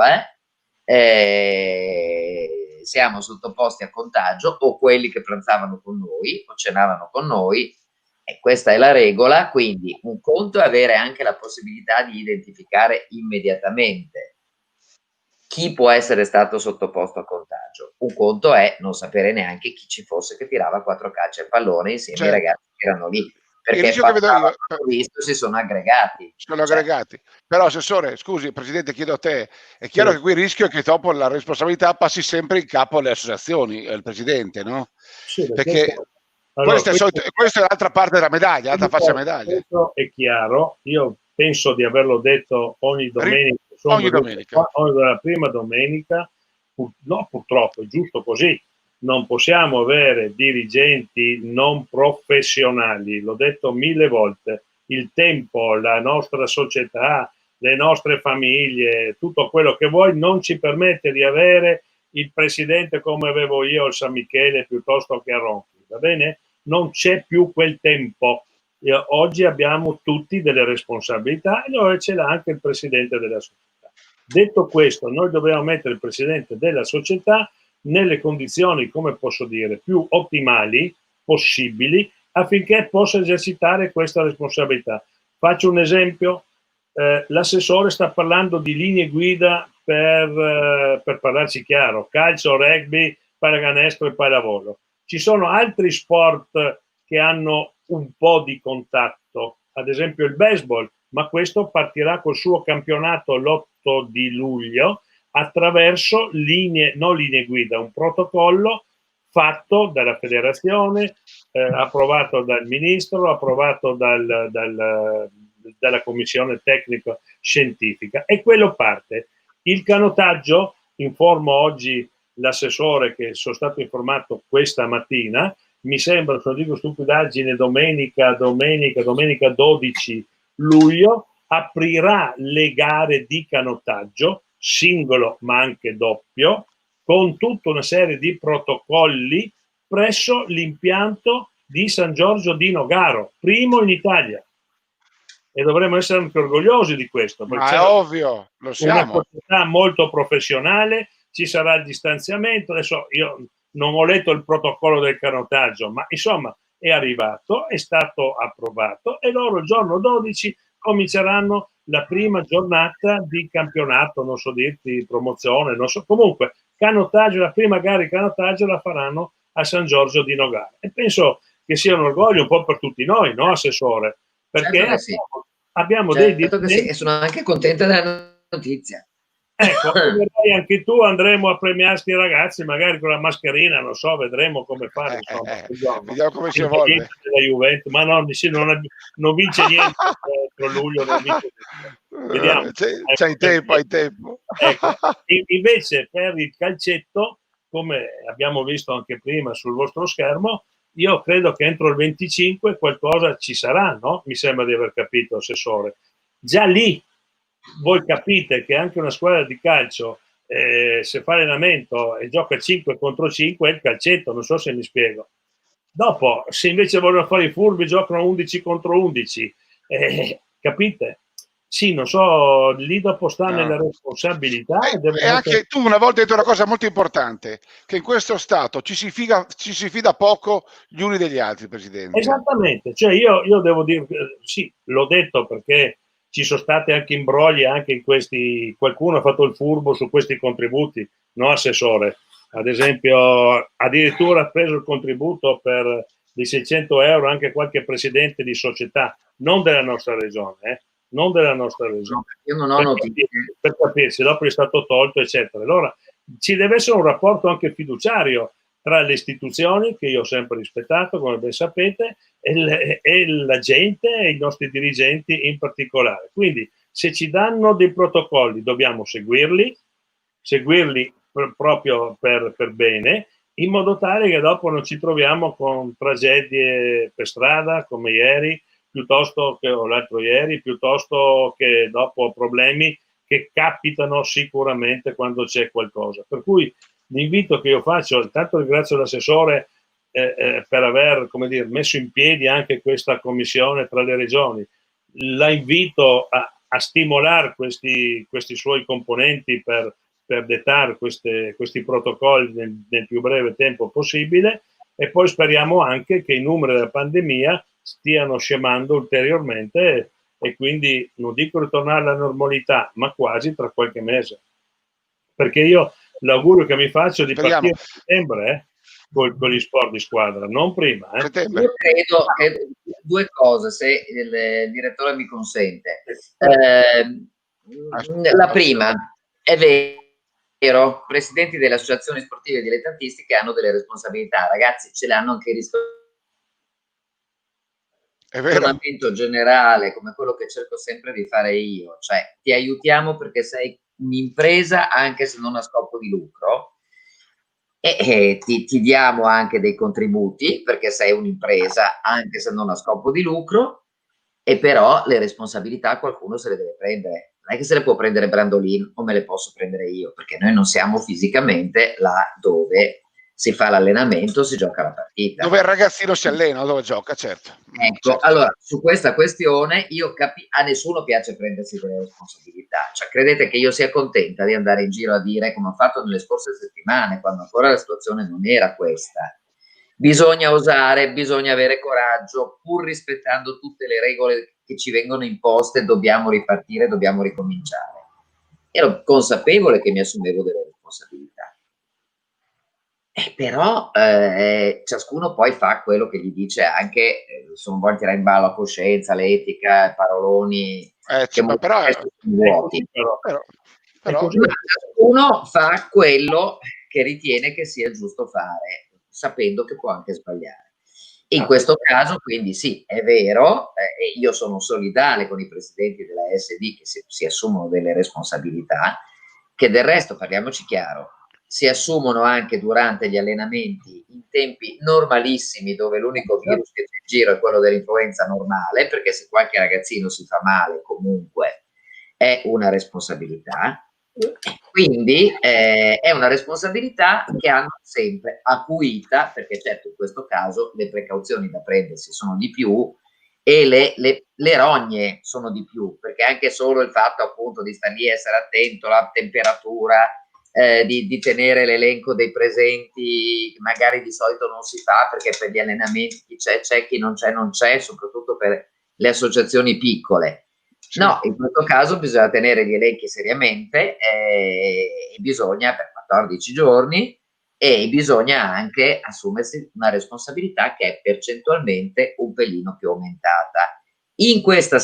siamo sottoposti a contagio, o quelli che pranzavano con noi o cenavano con noi, e questa è la regola. Quindi un conto è avere anche la possibilità di identificare immediatamente chi può essere stato sottoposto a contagio, un conto è non sapere neanche chi ci fosse che tirava 4 calci al pallone insieme ai ragazzi che erano lì, perché che vedo io, visto, si sono aggregati. Sono aggregati. Però, Assessore, scusi, Presidente, chiedo a te, è chiaro che qui il rischio è che dopo la responsabilità passi sempre in capo alle associazioni, al Presidente, no? Sì, perché questa è l'altra parte della medaglia, l'altra faccia medaglia. Questo è chiaro, io penso di averlo detto ogni domenica. Ogni domenica. La prima domenica, no, purtroppo, è giusto così. Non possiamo avere dirigenti non professionali, l'ho detto 1000 volte. Il tempo, la nostra società, le nostre famiglie, tutto quello che vuoi non ci permette di avere il presidente come avevo io al San Michele piuttosto che a Ronchi, va bene? Non c'è più quel tempo. Oggi abbiamo tutti delle responsabilità e dove ce l'ha anche il presidente della società. Detto questo, noi dobbiamo mettere il presidente della società nelle condizioni, come posso dire, più ottimali possibili affinché possa esercitare questa responsabilità. Faccio un esempio, l'assessore sta parlando di linee guida per parlarci chiaro, calcio, rugby, pallacanestro e pallavolo. Ci sono altri sport che hanno un po' di contatto, ad esempio il baseball, ma questo partirà col suo campionato l'8 di luglio attraverso non linee guida, un protocollo fatto dalla federazione, approvato dal ministro, approvato dalla commissione tecnica scientifica, e quello parte. Il canottaggio, informo oggi l'assessore che sono stato informato questa mattina, mi sembra, se non dico stupidaggine, domenica 12 luglio aprirà le gare di canottaggio, singolo ma anche doppio, con tutta una serie di protocolli presso l'impianto di San Giorgio di Nogaro, primo in Italia. E dovremmo essere anche orgogliosi di questo. Ma è ovvio, lo siamo. Una società molto professionale, ci sarà il distanziamento. Adesso io non ho letto il protocollo del canottaggio, ma insomma è arrivato, è stato approvato e loro il giorno 12 cominceranno la prima giornata di campionato, non so dirti promozione, non so, comunque canottaggio, la prima gara di canottaggio la faranno a San Giorgio di Nogaro, e penso che sia un orgoglio un po' per tutti noi, no, Assessore? Perché certo sì. abbiamo certo dei dirigenti... sì, e sono anche contenta della notizia. Ecco, anche tu andremo a premiarsi i ragazzi, magari con la mascherina, non so, vedremo come fare. Insomma, vediamo come si evolve. La Juventus, ma no, non vince niente entro luglio, non vince niente. Vediamo. C'hai tempo, hai tempo. Ecco. Invece per il calcetto, come abbiamo visto anche prima sul vostro schermo, io credo che entro il 25 qualcosa ci sarà, no? Mi sembra di aver capito, Assessore. Già lì voi capite che anche una squadra di calcio, se fa allenamento e gioca 5 contro 5 è il calcetto, non so se mi spiego. Dopo, se invece vogliono fare i furbi, giocano 11 contro 11, capite? Sì, non so, lì dopo sta nella responsabilità. E anche tu una volta hai detto una cosa molto importante, che in questo Stato ci si fida poco gli uni degli altri, Presidente. Esattamente, cioè io devo dire, sì, l'ho detto perché ci sono stati anche imbrogli anche in questi, qualcuno ha fatto il furbo su questi contributi, no, Assessore? Ad esempio, addirittura ha preso il contributo di 600 euro anche qualche presidente di società, non della nostra regione, non della nostra regione. Io non ho notizie. Per capirsi, dopo è stato tolto, eccetera. Allora, ci deve essere un rapporto anche fiduciario tra le istituzioni, che io ho sempre rispettato, come ben sapete, e la gente e i nostri dirigenti in particolare. Quindi, se ci danno dei protocolli, dobbiamo seguirli proprio per bene, in modo tale che dopo non ci troviamo con tragedie per strada, come ieri, piuttosto che l'altro ieri, piuttosto che dopo problemi che capitano sicuramente quando c'è qualcosa. Per cui l'invito che io faccio, intanto ringrazio l'assessore per aver, come dire, messo in piedi anche questa commissione tra le regioni. La invito a stimolare questi suoi componenti per dettare questi protocolli nel più breve tempo possibile, e poi speriamo anche che i numeri della pandemia stiano scemando ulteriormente e quindi non dico ritornare alla normalità, ma quasi tra qualche mese. Perché io l'augurio che mi faccio è di partire a settembre con gli sport di squadra, non prima. Io credo che due cose, se il direttore mi consente. La prima, è vero, presidenti delle associazioni sportive dilettantistiche hanno delle responsabilità, ragazzi, ce le hanno anche i ristoratori. È vero. Un ragionamento generale come quello che cerco sempre di fare io, cioè ti aiutiamo perché sei un'impresa anche se non a scopo di lucro, e ti diamo anche dei contributi perché sei un'impresa anche se non a scopo di lucro, e però le responsabilità qualcuno se le deve prendere. Non è che se le può prendere Brandolin o me le posso prendere io, perché noi non siamo fisicamente là dove si fa l'allenamento, si gioca la partita. Dove il ragazzino si allena, dove gioca, certo. Ecco, certo. Allora, su questa questione io a nessuno piace prendersi delle responsabilità. Cioè, credete che io sia contenta di andare in giro a dire, come ho fatto nelle scorse settimane, quando ancora la situazione non era questa. Bisogna osare, bisogna avere coraggio, pur rispettando tutte le regole che ci vengono imposte, dobbiamo ripartire, dobbiamo ricominciare. Ero consapevole che mi assumevo delle responsabilità. Però ciascuno poi fa quello che gli dice anche, sono buoni tirare in ballo la coscienza, l'etica, paroloni che però, vuoti. Però ciascuno fa quello che ritiene che sia giusto fare, sapendo che può anche sbagliare. In questo caso, quindi sì, è vero, io sono solidale con i presidenti della SD che si assumono delle responsabilità, che del resto, parliamoci chiaro, si assumono anche durante gli allenamenti in tempi normalissimi, dove l'unico virus che c'è in giro è quello dell'influenza normale, perché se qualche ragazzino si fa male comunque è una responsabilità. Quindi è una responsabilità che hanno sempre acuita, perché certo in questo caso le precauzioni da prendersi sono di più e le rogne sono di più, perché anche solo il fatto appunto di stare lì, essere attento alla temperatura, di tenere l'elenco dei presenti, magari di solito non si fa perché per gli allenamenti chi c'è, chi non c'è, soprattutto per le associazioni piccole. No, in questo caso bisogna tenere gli elenchi seriamente e bisogna per 14 giorni, e bisogna anche assumersi una responsabilità che è percentualmente un pelino più aumentata. In questa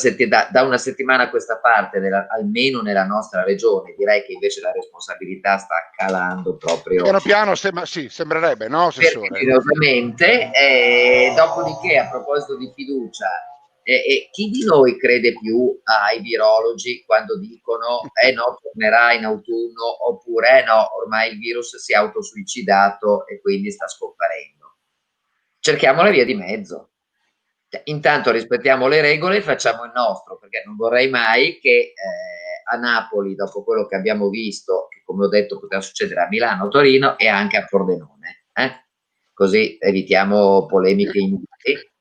da una settimana a questa parte, almeno nella nostra regione, direi che invece la responsabilità sta calando proprio. Piano piano sembrerebbe, no? Vertiginosamente. Dopodiché, a proposito di fiducia, chi di noi crede più ai virologi quando dicono no, tornerà in autunno, oppure no, ormai il virus si è autosuicidato e quindi sta scomparendo? Cerchiamo la via di mezzo. Intanto rispettiamo le regole e facciamo il nostro, perché non vorrei mai che a Napoli, dopo quello che abbiamo visto, che come ho detto poteva succedere a Milano, a Torino e anche a Pordenone, così evitiamo polemiche inutili.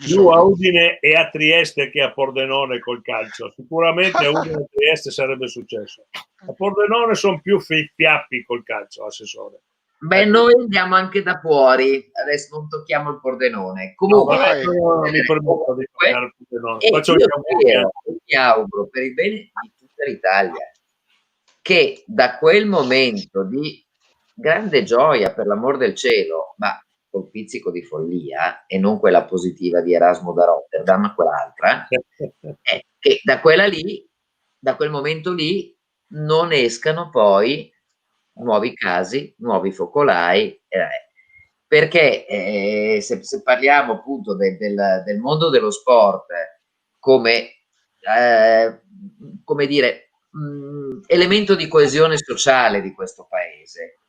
Più a Udine e a Trieste che a Pordenone col calcio. Sicuramente a Udine e a Trieste sarebbe successo. A Pordenone sono più fiappi col calcio, assessore. Beh, noi andiamo anche da fuori, adesso non tocchiamo il Pordenone. Comunque, mi permetto di toccare il Pordenone. Faccio mi auguro per il bene di tutta l'Italia che da quel momento di grande gioia, per l'amor del cielo, ma col pizzico di follia, e non quella positiva di Erasmo da Rotterdam, ma quell'altra, che da quel momento lì non escano poi nuovi casi, nuovi focolai, perché se parliamo appunto del mondo dello sport come dire, elemento di coesione sociale di questo paese,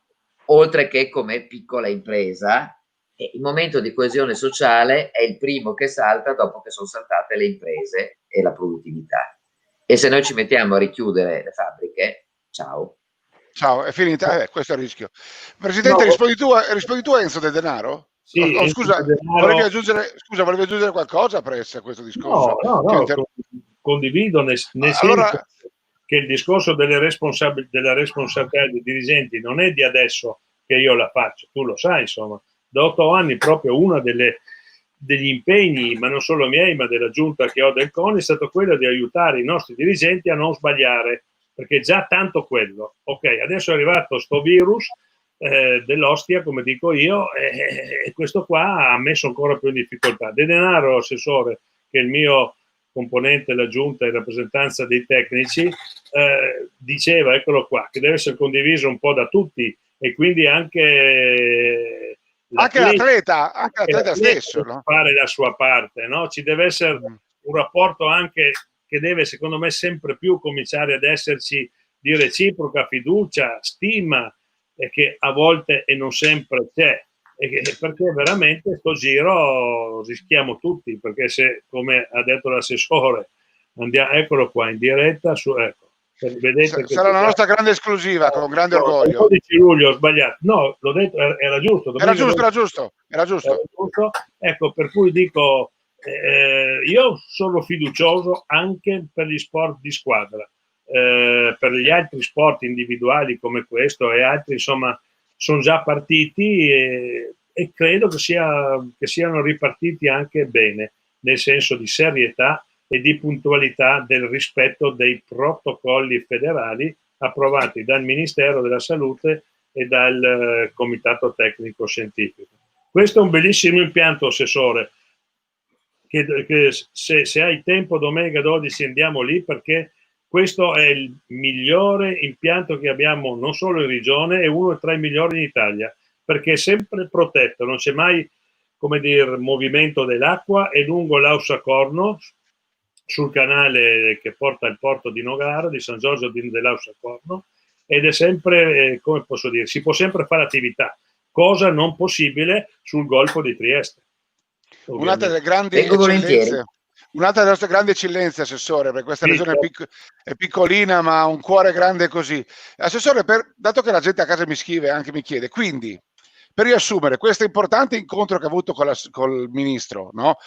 oltre che come piccola impresa, il momento di coesione sociale è il primo che salta dopo che sono saltate le imprese e la produttività. E se noi ci mettiamo a richiudere le fabbriche, ciao. Ciao, è finita? Questo è il rischio. Presidente, No, rispondi tu a Enzo Del Denaro? sì, Scusa, volevi aggiungere qualcosa a questo discorso? no, condivido nel Allora, senso che il discorso della responsabilità dei dirigenti non è di adesso che io la faccio, tu lo sai, insomma, da 8 anni proprio uno degli impegni, ma non solo miei, ma della giunta che ho del CONI, è stato quello di aiutare i nostri dirigenti a non sbagliare, perché già tanto quello. Ok, adesso è arrivato sto virus dell'ostia, come dico io, e questo qua ha messo ancora più in difficoltà. De Denaro, assessore, che è il mio componente della giunta in rappresentanza dei tecnici, diceva, eccolo qua, che deve essere condiviso un po' da tutti e quindi anche l'atleta stesso, deve no? fare la sua parte, no? Ci deve essere un rapporto anche che deve, secondo me, sempre più cominciare ad esserci di reciproca fiducia, stima, che a volte e non sempre c'è, perché veramente sto giro rischiamo tutti, perché se, come ha detto l'assessore, andiamo, eccolo qua in diretta, ecco, vedete che sarà la nostra grande esclusiva, con grande orgoglio. Il 12 luglio ho sbagliato, no, l'ho detto, era giusto. Era giusto. Ecco, per cui dico, io sono fiducioso anche per gli sport di squadra. Per gli altri sport individuali come questo e altri, insomma, sono già partiti e credo che siano ripartiti anche bene, nel senso di serietà e di puntualità del rispetto dei protocolli federali approvati dal Ministero della Salute e dal Comitato Tecnico Scientifico. Questo è un bellissimo impianto, assessore, che se hai tempo domenica 12 andiamo lì, perché questo è il migliore impianto che abbiamo non solo in regione, è uno tra i migliori in Italia, perché è sempre protetto, non c'è mai, come dire, movimento dell'acqua, è lungo l'Aussa Corno, sul canale che porta al porto di Nogara, di San Giorgio dell'Aussa Corno, ed è sempre, come posso dire, si può sempre fare attività, cosa non possibile sul Golfo di Trieste. Un'altra delle grandi eccellenze, assessore, perché questa regione è piccolina ma ha un cuore grande così. Assessore, dato che la gente a casa mi scrive, anche mi chiede, quindi per riassumere questo importante incontro che ha avuto col ministro, no?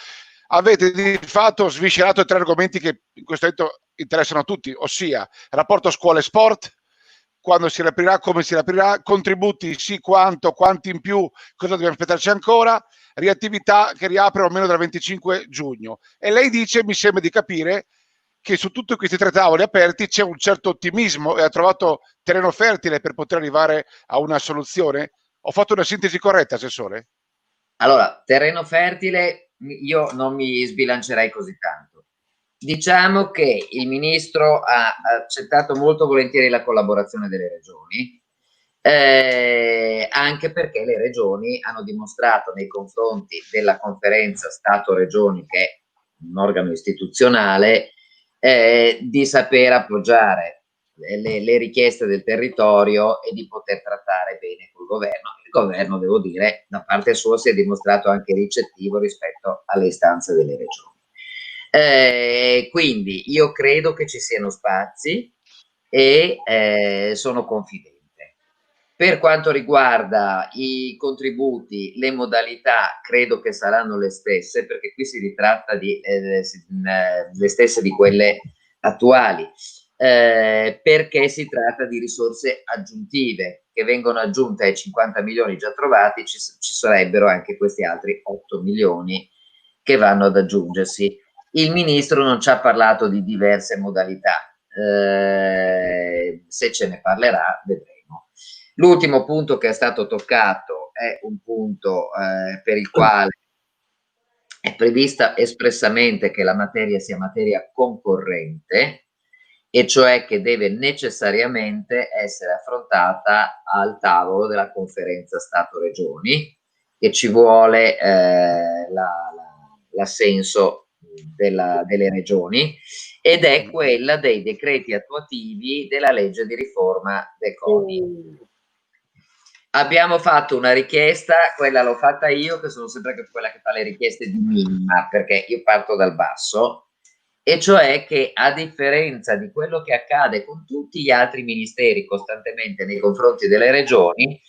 Avete di fatto sviscerato 3 argomenti che in questo momento interessano a tutti, ossia rapporto scuole-sport, quando si riaprirà, come si riaprirà, contributi sì, quanti in più, cosa dobbiamo aspettarci ancora, riattività che riapre almeno dal 25 giugno. E lei dice, mi sembra di capire, che su tutti questi 3 tavoli aperti c'è un certo ottimismo e ha trovato terreno fertile per poter arrivare a una soluzione. Ho fatto una sintesi corretta, assessore? Allora, terreno fertile, io non mi sbilancerei così tanto. Diciamo che il ministro ha accettato molto volentieri la collaborazione delle regioni, anche perché le regioni hanno dimostrato nei confronti della conferenza Stato-Regioni, che è un organo istituzionale, di saper appoggiare le richieste del territorio e di poter trattare bene col governo. Il governo, devo dire, da parte sua si è dimostrato anche ricettivo rispetto alle istanze delle regioni. Quindi io credo che ci siano spazi e sono confidente. Per quanto riguarda i contributi, le modalità credo che saranno le stesse, perché qui si ritratta di le stesse di quelle attuali, perché si tratta di risorse aggiuntive che vengono aggiunte ai 50 milioni già trovati, ci sarebbero anche questi altri 8 milioni che vanno ad aggiungersi. Il ministro non ci ha parlato di diverse modalità, se ce ne parlerà vedremo. L'ultimo punto che è stato toccato è un punto per il quale è prevista espressamente che la materia sia materia concorrente, e cioè che deve necessariamente essere affrontata al tavolo della conferenza Stato-Regioni, e ci vuole l'assenso delle regioni, ed è quella dei decreti attuativi della legge di riforma del CONI. Abbiamo fatto una richiesta, quella l'ho fatta io, che sono sempre quella che fa le richieste di minima, perché io parto dal basso, e cioè che, a differenza di quello che accade con tutti gli altri ministeri costantemente nei confronti delle regioni,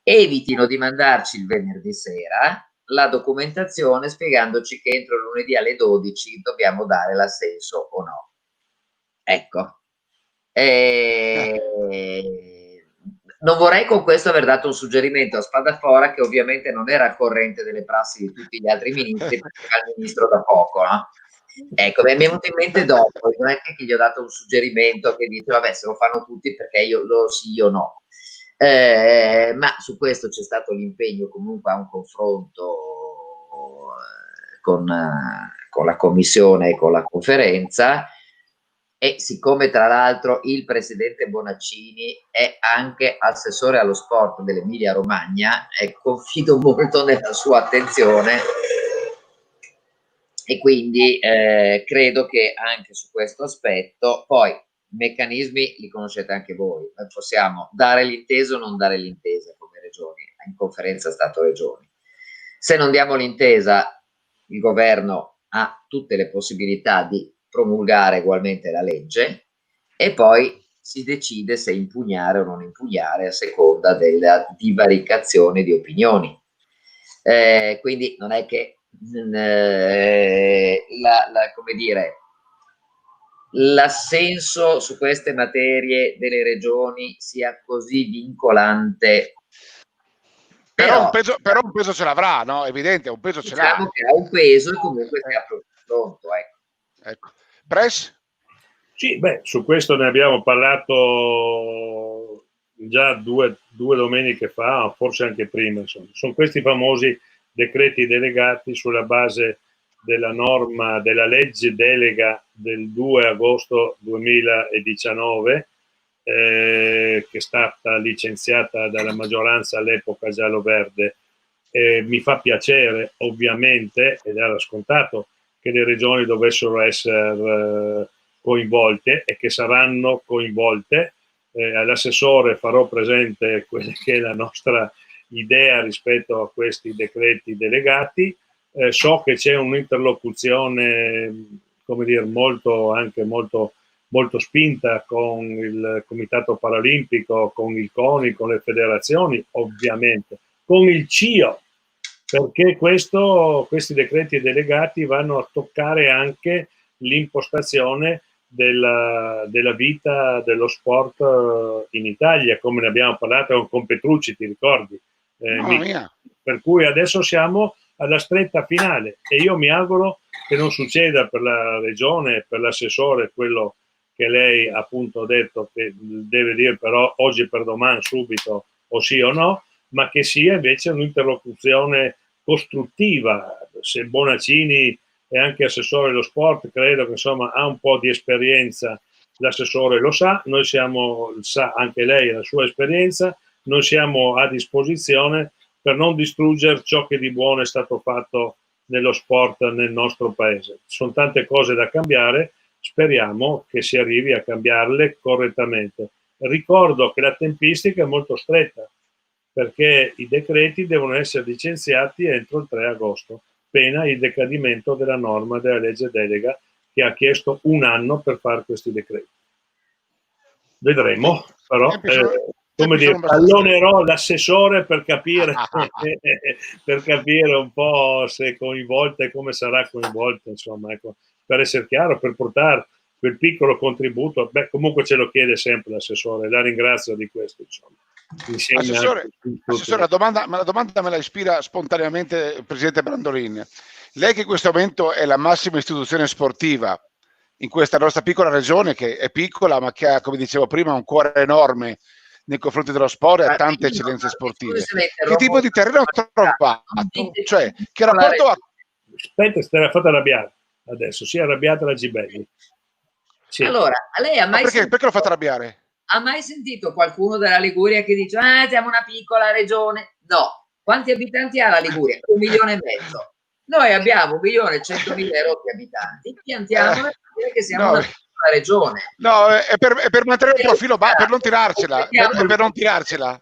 evitino di mandarci il venerdì sera la documentazione spiegandoci che entro lunedì alle 12 dobbiamo dare l'assenso o no. Ecco. Non vorrei con questo aver dato un suggerimento a Spadafora, che ovviamente non era al corrente delle prassi di tutti gli altri ministri, perché era il ministro da poco, no? Ecco, mi è venuto in mente dopo, non è che gli ho dato un suggerimento che dice, vabbè, se lo fanno tutti perché io sì, io no. Ma su questo c'è stato l'impegno comunque a un confronto con la commissione e con la conferenza, e siccome tra l'altro il presidente Bonaccini è anche assessore allo sport dell'Emilia Romagna, confido molto nella sua attenzione, e quindi credo che anche su questo aspetto, poi i meccanismi li conoscete anche voi, noi possiamo dare l'intesa o non dare l'intesa come regioni, in conferenza Stato-Regioni. Se non diamo l'intesa, il governo ha tutte le possibilità di promulgare ugualmente la legge, e poi si decide se impugnare o non impugnare a seconda della divaricazione di opinioni. Quindi non è che come dire, l'assenso su queste materie delle regioni sia così vincolante. Però un peso ce l'avrà, no? Evidente, un peso ce l'ha. Diciamo che ha un peso e comunque sia pronto, ecco. Press? Sì, beh, su questo ne abbiamo parlato già due domeniche fa, forse anche prima, insomma. Sono questi famosi decreti delegati sulla base della norma della legge delega del 2 agosto 2019, che è stata licenziata dalla maggioranza all'epoca giallo-verde. Mi fa piacere, ovviamente, ed era scontato, che le regioni dovessero essere coinvolte e che saranno coinvolte. All'assessore farò presente quella che è la nostra idea rispetto a questi decreti delegati. So che c'è un'interlocuzione, come dire, molto spinta con il Comitato Paralimpico, con il CONI, con le federazioni, ovviamente, con il CIO, perché questi decreti delegati vanno a toccare anche l'impostazione della vita dello sport in Italia, come ne abbiamo parlato con Petrucci, ti ricordi? Per cui adesso siamo alla stretta finale e io mi auguro che non succeda per la regione, per l'assessore, quello che lei appunto ha detto che deve dire però oggi per domani subito o sì o no, ma che sia invece un'interlocuzione costruttiva. Se Bonaccini è anche assessore dello sport, credo che insomma ha un po' di esperienza, l'assessore lo sa, sa anche lei la sua esperienza, noi siamo a disposizione per non distruggere ciò che di buono è stato fatto nello sport nel nostro paese. Sono tante cose da cambiare, speriamo che si arrivi a cambiarle correttamente. Ricordo che la tempistica è molto stretta, perché i decreti devono essere licenziati entro il 3 agosto, pena il decadimento della norma della legge delega che ha chiesto un anno per fare questi decreti. Vedremo, però come dire, allonerò l'assessore per capire per capire un po' se è coinvolta e come sarà coinvolta, insomma, ecco, per essere chiaro, per portare quel piccolo contributo. Beh, comunque ce lo chiede sempre l'assessore, la ringrazio di questo, insomma. Assessore, la domanda me la ispira spontaneamente il presidente Brandolin. Lei che in questo momento è la massima istituzione sportiva in questa nostra piccola regione, che è piccola ma che ha, come dicevo prima, un cuore enorme nei confronti dello sport e ha tante eccellenze sportive. Che tipo di terreno ha trovato? Cioè, che rapporto ha? Aspetta, si era fatta arrabbiare adesso, si è arrabbiata la Gibelli. Sì. Allora, lei ha mai perché l'ho fatta arrabbiare? Ha mai sentito qualcuno della Liguria che dice siamo una piccola regione? No. Quanti abitanti ha la Liguria? 1,5 milioni. Noi abbiamo 1.100.000 abitanti, piantiamo che siamo una piccola regione. No, è per mantenere un profilo basso, per non tirarcela. Per non tirarcela.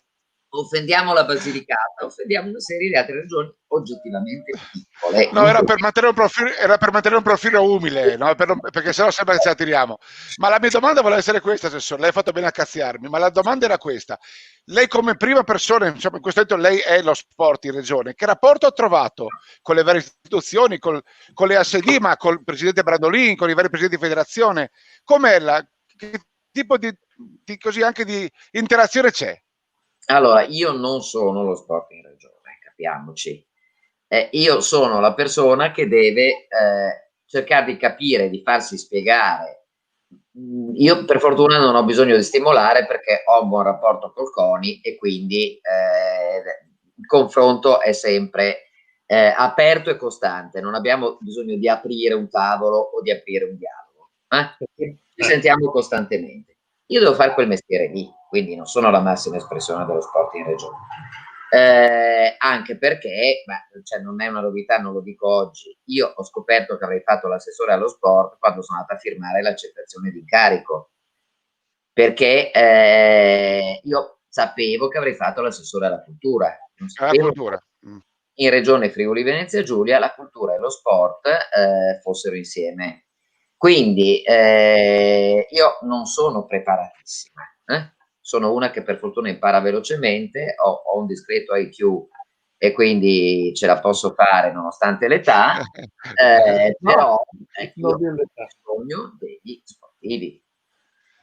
offendiamo la Basilicata, offendiamo una serie di altre regioni oggettivamente piccole. No, era per mantenere un profilo umile, no? Perché sennò sembra che ci attiriamo. Ma la mia domanda voleva essere questa, Assessore, lei ha fatto bene a cazziarmi, ma la domanda era questa. Lei come prima persona, insomma, in questo momento lei è lo sport in regione, che rapporto ha trovato con le varie istituzioni, con le ASD, ma col presidente Brandolin, con i vari presidenti di federazione? Che tipo di così anche di interazione c'è? Allora, io non sono lo sport in regione, capiamoci. Io sono la persona che deve cercare di capire, di farsi spiegare. Io per fortuna non ho bisogno di stimolare perché ho un buon rapporto col CONI e quindi il confronto è sempre aperto e costante. Non abbiamo bisogno di aprire un tavolo o di aprire un dialogo. Ci sentiamo costantemente. Io devo fare quel mestiere lì, quindi non sono la massima espressione dello sport in regione. Anche perché, cioè non è una novità, non lo dico oggi, io ho scoperto che avrei fatto l'assessore allo sport quando sono andata a firmare l'accettazione di incarico, perché io sapevo che avrei fatto l'assessore alla cultura, non sapevo in regione Friuli Venezia Giulia la cultura e lo sport fossero insieme. Quindi io non sono preparatissima, sono una che per fortuna impara velocemente, ho un discreto IQ e quindi ce la posso fare nonostante l'età, però io ho bisogno degli sportivi,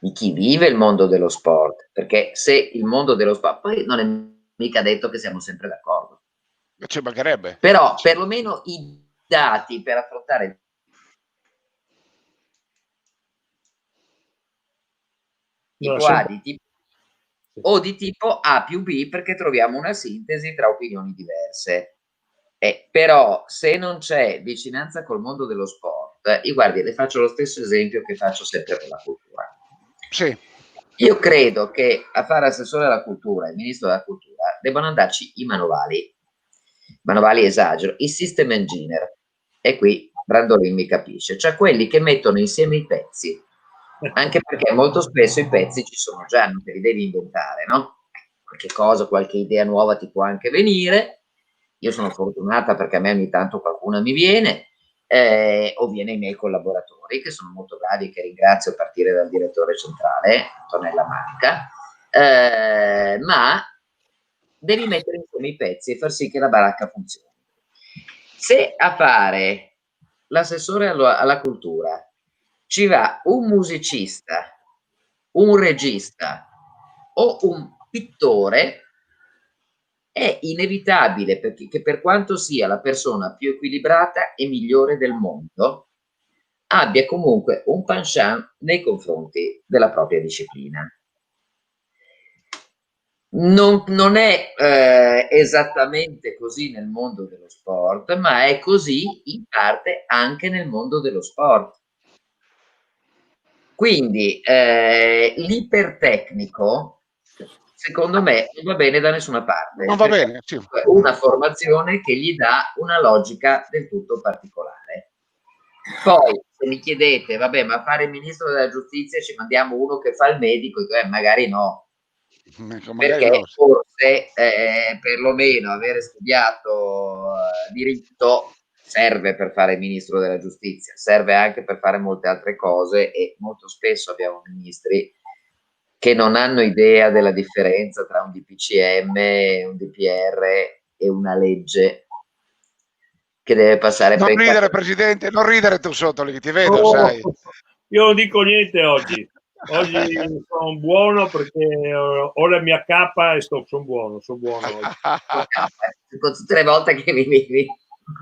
di chi vive il mondo dello sport, perché se il mondo dello sport, poi non è mica detto che siamo sempre d'accordo, ci mancherebbe, però perlomeno i dati per affrontare tipo A di tipo o di tipo A più B, perché troviamo una sintesi tra opinioni diverse. Però se non c'è vicinanza col mondo dello sport, io guardi, le faccio lo stesso esempio che faccio sempre con la cultura. Sì. Io credo che a fare assessore alla cultura, il ministro della cultura, debbano andarci i manovali esagero, i system engineer, e qui Brandolin mi capisce, cioè quelli che mettono insieme i pezzi, anche perché molto spesso i pezzi ci sono già, non te li devi inventare, no? Qualche cosa, qualche idea nuova ti può anche venire. Io sono fortunata perché a me ogni tanto qualcuna mi viene, o viene ai miei collaboratori che sono molto bravi, che ringrazio a partire dal direttore centrale, Antonella Manca, ma devi mettere insieme i pezzi e far sì che la baracca funzioni. Se a fare l'assessore alla cultura ci va un musicista, un regista o un pittore, è inevitabile che per quanto sia la persona più equilibrata e migliore del mondo, abbia comunque un penchant nei confronti della propria disciplina. Non è esattamente così nel mondo dello sport, ma è così in parte anche nel mondo dello sport. Quindi l'ipertecnico, secondo me, non va bene da nessuna parte. Non va bene, sì. Una formazione che gli dà una logica del tutto particolare. Poi, se mi chiedete, vabbè, ma fare il ministro della giustizia ci mandiamo uno che fa il medico, magari no. Perché no, forse perlomeno avere studiato diritto serve per fare il ministro della giustizia, serve anche per fare molte altre cose, e molto spesso abbiamo ministri che non hanno idea della differenza tra un DPCM, un DPR e una legge che deve passare. Non ridere, Presidente, non ridere tu sotto lì, ti vedo, Oh, sai. Io non dico niente oggi. Oggi sono buono perché ho la mia cappa e sono buono. Con tutte le volte che mi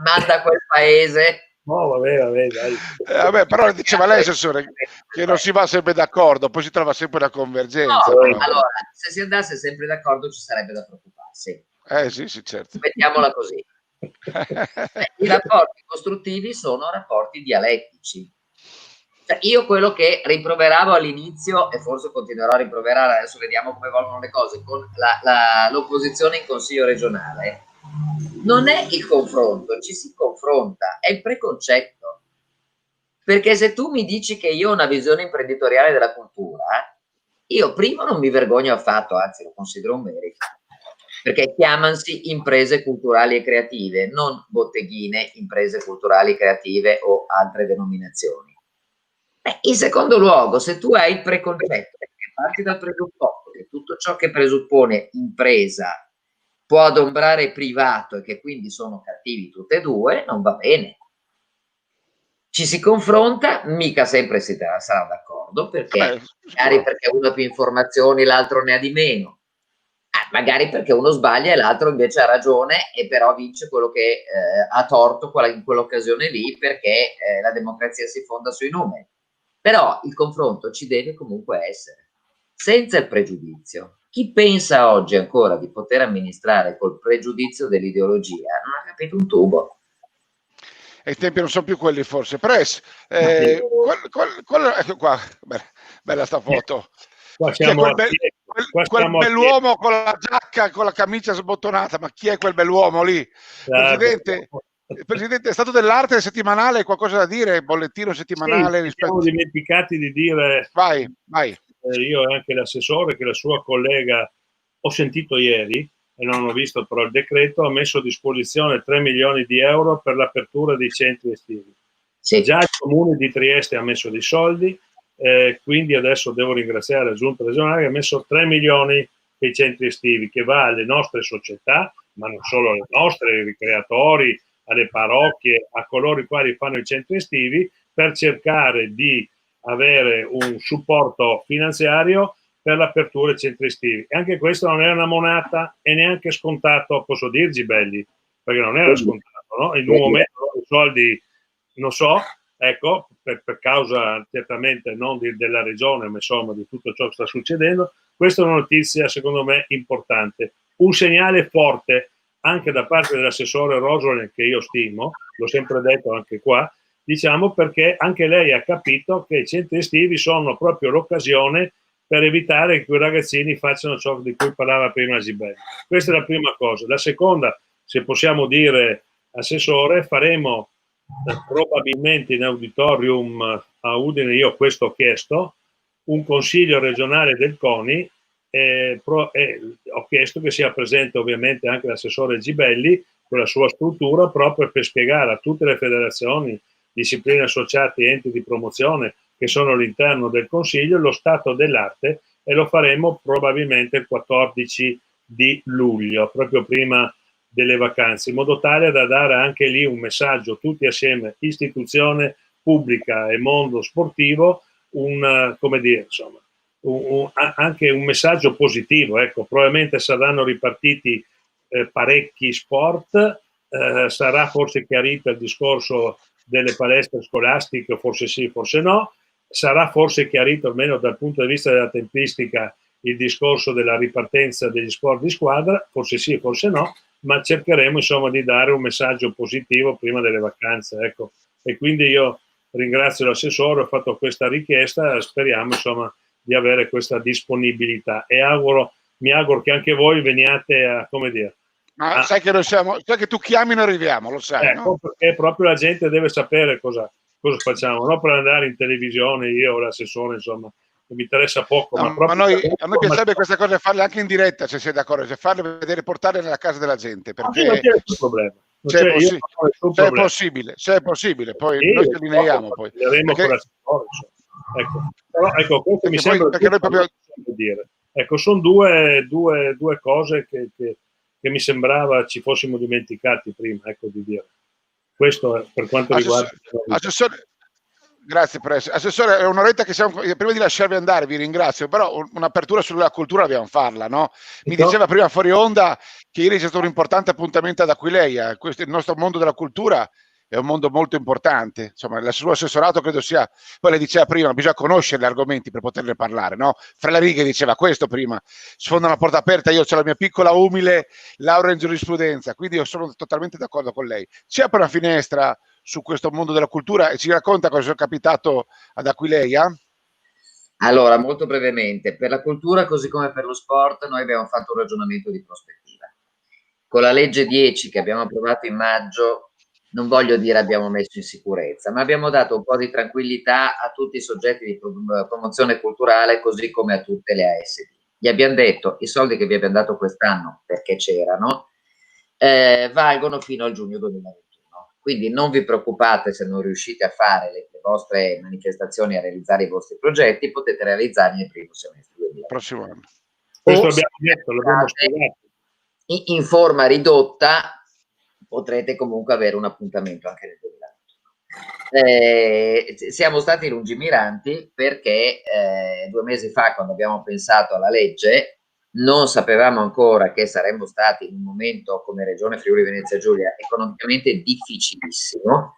manda a quel paese. No, vabbè, dai. Vabbè, però diceva lei, Assessore, che non si va sempre d'accordo, poi si trova sempre una convergenza. No, allora, se si andasse sempre d'accordo ci sarebbe da preoccuparsi. Sì, certo. Mettiamola così. I rapporti costruttivi sono rapporti dialettici. Cioè, io quello che rimproveravo all'inizio, e forse continuerò a rimproverare, adesso vediamo come evolvono le cose, con l'opposizione in consiglio regionale, non è il confronto, ci si confronta, è il preconcetto. Perché se tu mi dici che io ho una visione imprenditoriale della cultura, io prima non mi vergogno affatto, anzi lo considero un merito. perché chiamansi imprese culturali e creative, non botteghine, imprese culturali, creative o altre denominazioni. In secondo luogo, se tu hai il preconcetto, che parti dal presupposto che tutto ciò che presuppone impresa può adombrare privato e che quindi sono cattivi tutte e due, non va bene. Ci si confronta, mica sempre si sarà d'accordo, perché magari perché uno ha più informazioni, l'altro ne ha di meno. Magari perché uno sbaglia e l'altro invece ha ragione e però vince quello che ha torto in quell'occasione lì, perché la democrazia si fonda sui numeri. Però il confronto ci deve comunque essere, senza il pregiudizio. Chi pensa oggi ancora di poter amministrare col pregiudizio dell'ideologia non ha capito un tubo. E i tempi non sono più quelli, forse. Press, ecco qua, bella sta foto. Chi è quel bell'uomo con la giacca, con la camicia sbottonata? Ma chi è quel bell'uomo lì? Presidente, il Presidente, è stato dell'arte settimanale, qualcosa da dire? Bollettino settimanale? Sì, siamo dimenticati di dire, vai. Io e anche l'assessore, che la sua collega, ho sentito ieri, e non ho visto però il decreto, ha messo a disposizione 3 milioni di euro per l'apertura dei centri estivi. Sì. Già il comune di Trieste ha messo dei soldi, quindi adesso devo ringraziare la giunta regionale che ha messo 3 milioni per i centri estivi, che va alle nostre società, ma non solo alle nostre, ai ricreatori, alle parrocchie, a coloro i quali fanno i centri estivi, per cercare di avere un supporto finanziario per l'apertura dei centri estivi. E anche questo non era una monata e neanche scontato, posso dirci belli, perché non era scontato, no? In un momento i soldi, non so, ecco, per causa certamente non della regione, ma insomma di tutto ciò che sta succedendo. Questa è una notizia secondo me importante, un segnale forte anche da parte dell'assessore Rosoli, che io stimo, l'ho sempre detto anche qua, diciamo, perché anche lei ha capito che i centri estivi sono proprio l'occasione per evitare che quei ragazzini facciano ciò di cui parlava prima Gibelli. Questa è la prima cosa. La seconda, se possiamo dire, assessore, faremo probabilmente in auditorium a Udine, io questo ho chiesto, un consiglio regionale del CONI, ho chiesto che sia presente ovviamente anche l'assessore Gibelli con la sua struttura, proprio per spiegare a tutte le federazioni, discipline associate e enti di promozione che sono all'interno del Consiglio lo stato dell'arte, e lo faremo probabilmente il 14 di luglio, proprio prima delle vacanze, in modo tale da dare anche lì un messaggio tutti assieme, istituzione pubblica e mondo sportivo, come dire, insomma, anche un messaggio positivo. Ecco, probabilmente saranno ripartiti parecchi sport, sarà forse chiarito il discorso delle palestre scolastiche, forse sì, forse no, sarà forse chiarito almeno dal punto di vista della tempistica il discorso della ripartenza degli sport di squadra, forse sì, forse no, ma cercheremo insomma di dare un messaggio positivo prima delle vacanze, ecco. E quindi io ringrazio l'assessore, ho fatto questa richiesta, speriamo insomma di avere questa disponibilità e mi auguro che anche voi veniate a, come dire, ma sai che noi siamo, sai che tu chiami e noi arriviamo, lo sai, no? Perché proprio la gente deve sapere cosa facciamo, non per andare in televisione io o l'assessore, insomma, mi interessa poco. No, ma a noi piacerebbe queste cose farle anche in diretta, se sei d'accordo, cioè farle vedere, portarle nella casa della gente, perché non c'è nessun problema. Se è possibile, poi noi ci allineiamo poi. Perché, ecco, questo mi sembra perché noi proprio dire. Ecco, sono due cose che mi sembrava ci fossimo dimenticati prima, ecco, di dire. Questo è per quanto riguarda... Assessore, grazie Assessore, è un'oretta che siamo, prima di lasciarvi andare vi ringrazio, però un'apertura sulla cultura dobbiamo farla, no? Mi diceva prima fuori onda che ieri c'è stato un importante appuntamento ad Aquileia, questo, il nostro mondo della cultura è un mondo molto importante, insomma il suo assessorato credo sia, poi le diceva prima, bisogna conoscere gli argomenti per poterne parlare, no? Fra le righe diceva questo prima, sfonda una porta aperta, io ho la mia piccola umile laurea in giurisprudenza, quindi io sono totalmente d'accordo con lei. C'è per una finestra su questo mondo della cultura e ci racconta cosa è capitato ad Aquileia? Allora, molto brevemente, per la cultura così come per lo sport noi abbiamo fatto un ragionamento di prospettiva. Con la legge 10 che abbiamo approvato in maggio, non voglio dire abbiamo messo in sicurezza, ma abbiamo dato un po' di tranquillità a tutti i soggetti di promozione culturale, così come a tutte le ASD. Gli abbiamo detto: i soldi che vi abbiamo dato quest'anno, perché c'erano, valgono fino al giugno 2021. Quindi non vi preoccupate se non riuscite a fare le vostre manifestazioni, a realizzare i vostri progetti, potete realizzarli nel primo semestre 2021. Prossimo anno. Questo abbiamo detto, l'abbiamo spiegato. In forma ridotta potrete comunque avere un appuntamento anche nel 2021. Siamo stati lungimiranti perché 2 mesi fa, quando abbiamo pensato alla legge, non sapevamo ancora che saremmo stati in un momento come Regione Friuli Venezia Giulia economicamente difficilissimo,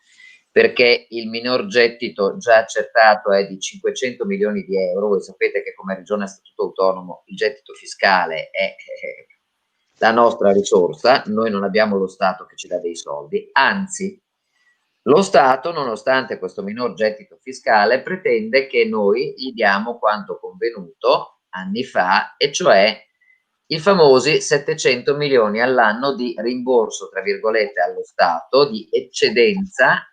perché il minor gettito già accertato è di 500 milioni di euro. Voi sapete che come Regione a statuto autonomo il gettito fiscale è la nostra risorsa, noi non abbiamo lo Stato che ci dà dei soldi, anzi lo Stato, nonostante questo minor gettito fiscale, pretende che noi gli diamo quanto convenuto anni fa, e cioè i famosi 700 milioni all'anno di rimborso, tra virgolette, allo Stato, di eccedenza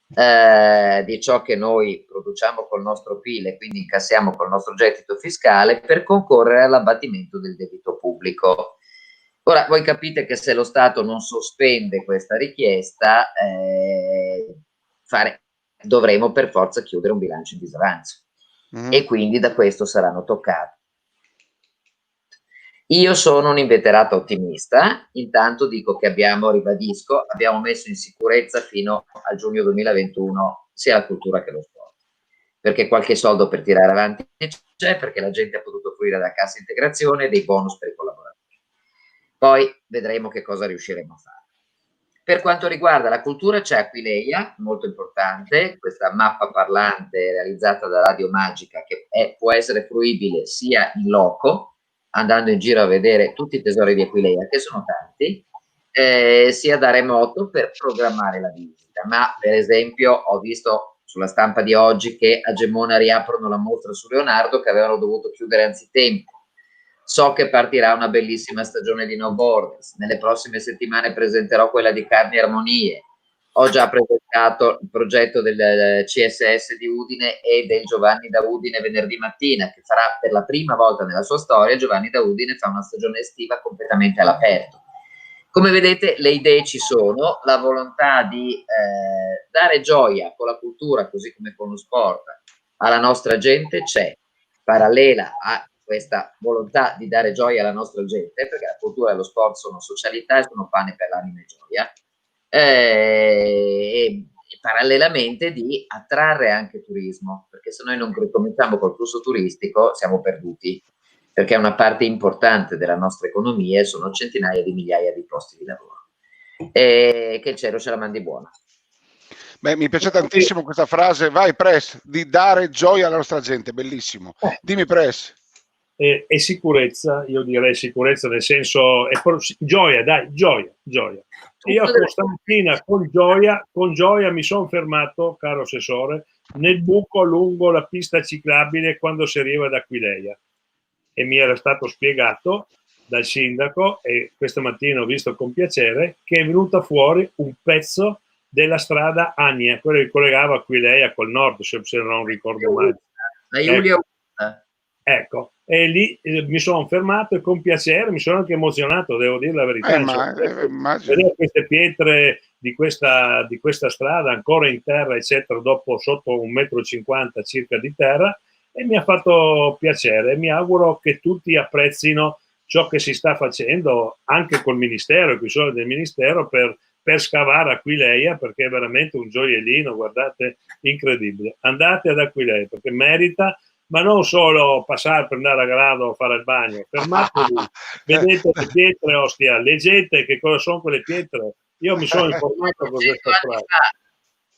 di ciò che noi produciamo col nostro PIL e quindi incassiamo col nostro gettito fiscale, per concorrere all'abbattimento del debito pubblico. Ora, voi capite che se lo Stato non sospende questa richiesta, dovremo per forza chiudere un bilancio in disavanzo, e quindi da questo saranno toccati. Io sono un inveterato ottimista, intanto dico che abbiamo messo in sicurezza fino al giugno 2021 sia la cultura che lo sport, perché qualche soldo per tirare avanti c'è, perché la gente ha potuto fruire della cassa integrazione e dei bonus per i collaboratori. Poi vedremo che cosa riusciremo a fare. Per quanto riguarda la cultura, c'è Aquileia, molto importante, questa mappa parlante realizzata da Radio Magica, che può essere fruibile sia in loco, andando in giro a vedere tutti i tesori di Aquileia, che sono tanti, sia da remoto per programmare la visita. Ma per esempio ho visto sulla stampa di oggi che a Gemona riaprono la mostra su Leonardo, che avevano dovuto chiudere anzitempo. So che partirà una bellissima stagione di No Borders. Nelle prossime settimane presenterò quella di Carni e Armonie. Ho già presentato il progetto del CSS di Udine e del Giovanni da Udine venerdì mattina, che farà per la prima volta nella sua storia. Giovanni da Udine fa una stagione estiva completamente all'aperto. Come vedete, le idee ci sono, la volontà di dare gioia con la cultura, così come con lo sport, alla nostra gente c'è, parallela a questa volontà di dare gioia alla nostra gente, perché la cultura e lo sport sono socialità e sono pane per l'anima e gioia, e parallelamente di attrarre anche turismo, perché se noi non ricominciamo col flusso turistico siamo perduti, perché è una parte importante della nostra economia e sono centinaia di migliaia di posti di lavoro. E che il cielo ce la mandi buona. Beh, mi piace tantissimo questa frase, vai Press, di dare gioia alla nostra gente, bellissimo. Dimmi Press. E sicurezza, io direi sicurezza nel senso, gioia, dai, gioia. Io stamattina con gioia mi sono fermato, caro assessore, nel buco lungo la pista ciclabile quando si arriva ad Aquileia, e mi era stato spiegato dal sindaco, e questa mattina ho visto con piacere, che è venuta fuori un pezzo della strada Ania, quella che collegava Aquileia col nord, se non ricordo male. La Giulia. Ecco, e lì mi sono fermato e con piacere, mi sono anche emozionato, devo dire la verità. Vedere queste pietre di questa strada ancora in terra, eccetera, dopo sotto 1,50 m circa di terra, e mi ha fatto piacere. Mi auguro che tutti apprezzino ciò che si sta facendo anche col Ministero e con i soldi del Ministero per scavare Aquileia, perché è veramente un gioiellino, guardate, incredibile. Andate ad Aquileia perché merita. Ma non solo passare per andare a grado a fare il bagno, fermatevi, vedete le pietre, ostia, leggete che cosa sono quelle pietre. Io mi sono informato con questa strada.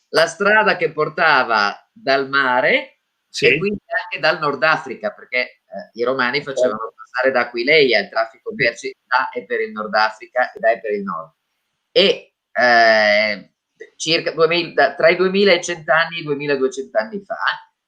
La strada che portava dal mare, sì, e quindi anche dal Nord Africa, perché i romani facevano passare da Aquileia il traffico merci da e per il Nord Africa e da e per il nord. E circa tra i 2000 e 100 anni e i 2200 anni fa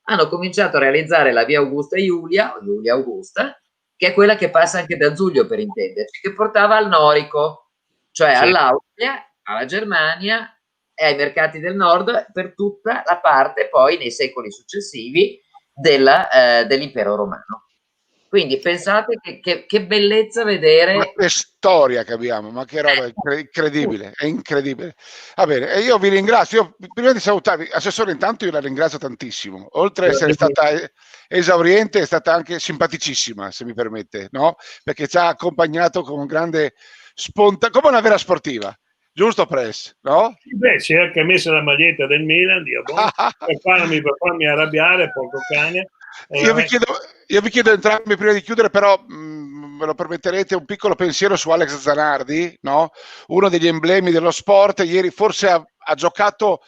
hanno cominciato a realizzare la via Augusta Iulia, o Iulia Augusta, che è quella che passa anche da Giulio, per intenderci, che portava al Norico, cioè all'Austria, alla Germania e ai mercati del nord, per tutta la parte poi nei secoli successivi dell'impero romano. Quindi pensate che bellezza vedere. Ma che storia che abbiamo, ma che roba incredibile, è incredibile. Va bene, e io vi ringrazio. Io, prima di salutarvi, Assessore, intanto io la ringrazio tantissimo. Oltre ad essere stata esauriente, è stata anche simpaticissima, se mi permette, no? Perché ci ha accompagnato con un grande come una vera sportiva. Giusto, Press, no? Beh, si è anche messa la maglietta del Milan, Dio buono, per farmi arrabbiare, porco cane. Io vi chiedo entrambi, prima di chiudere, però me lo permetterete, un piccolo pensiero su Alex Zanardi, no? Uno degli emblemi dello sport. Ieri forse ha giocato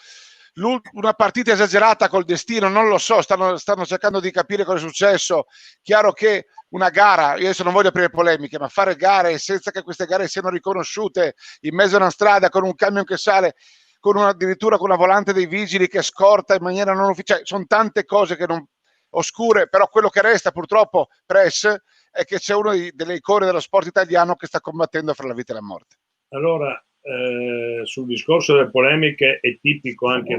una partita esagerata col destino, non lo so, stanno cercando di capire cosa è successo. Chiaro che una gara, io adesso non voglio aprire polemiche, ma fare gare senza che queste gare siano riconosciute in mezzo a una strada con un camion che sale, addirittura con una volante dei vigili che scorta in maniera non ufficiale, sono tante cose che non oscure, però quello che resta purtroppo, Press, è che c'è uno delle icone dello sport italiano che sta combattendo fra la vita e la morte. Allora, sul discorso delle polemiche è tipico anche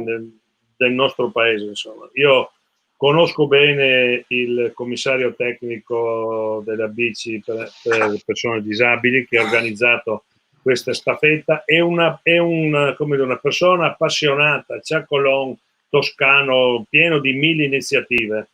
del nostro paese, insomma. Io conosco bene il commissario tecnico della bici per persone disabili che ha organizzato questa staffetta. È una persona appassionata, ciacolon, toscano, pieno di 1000 iniziative.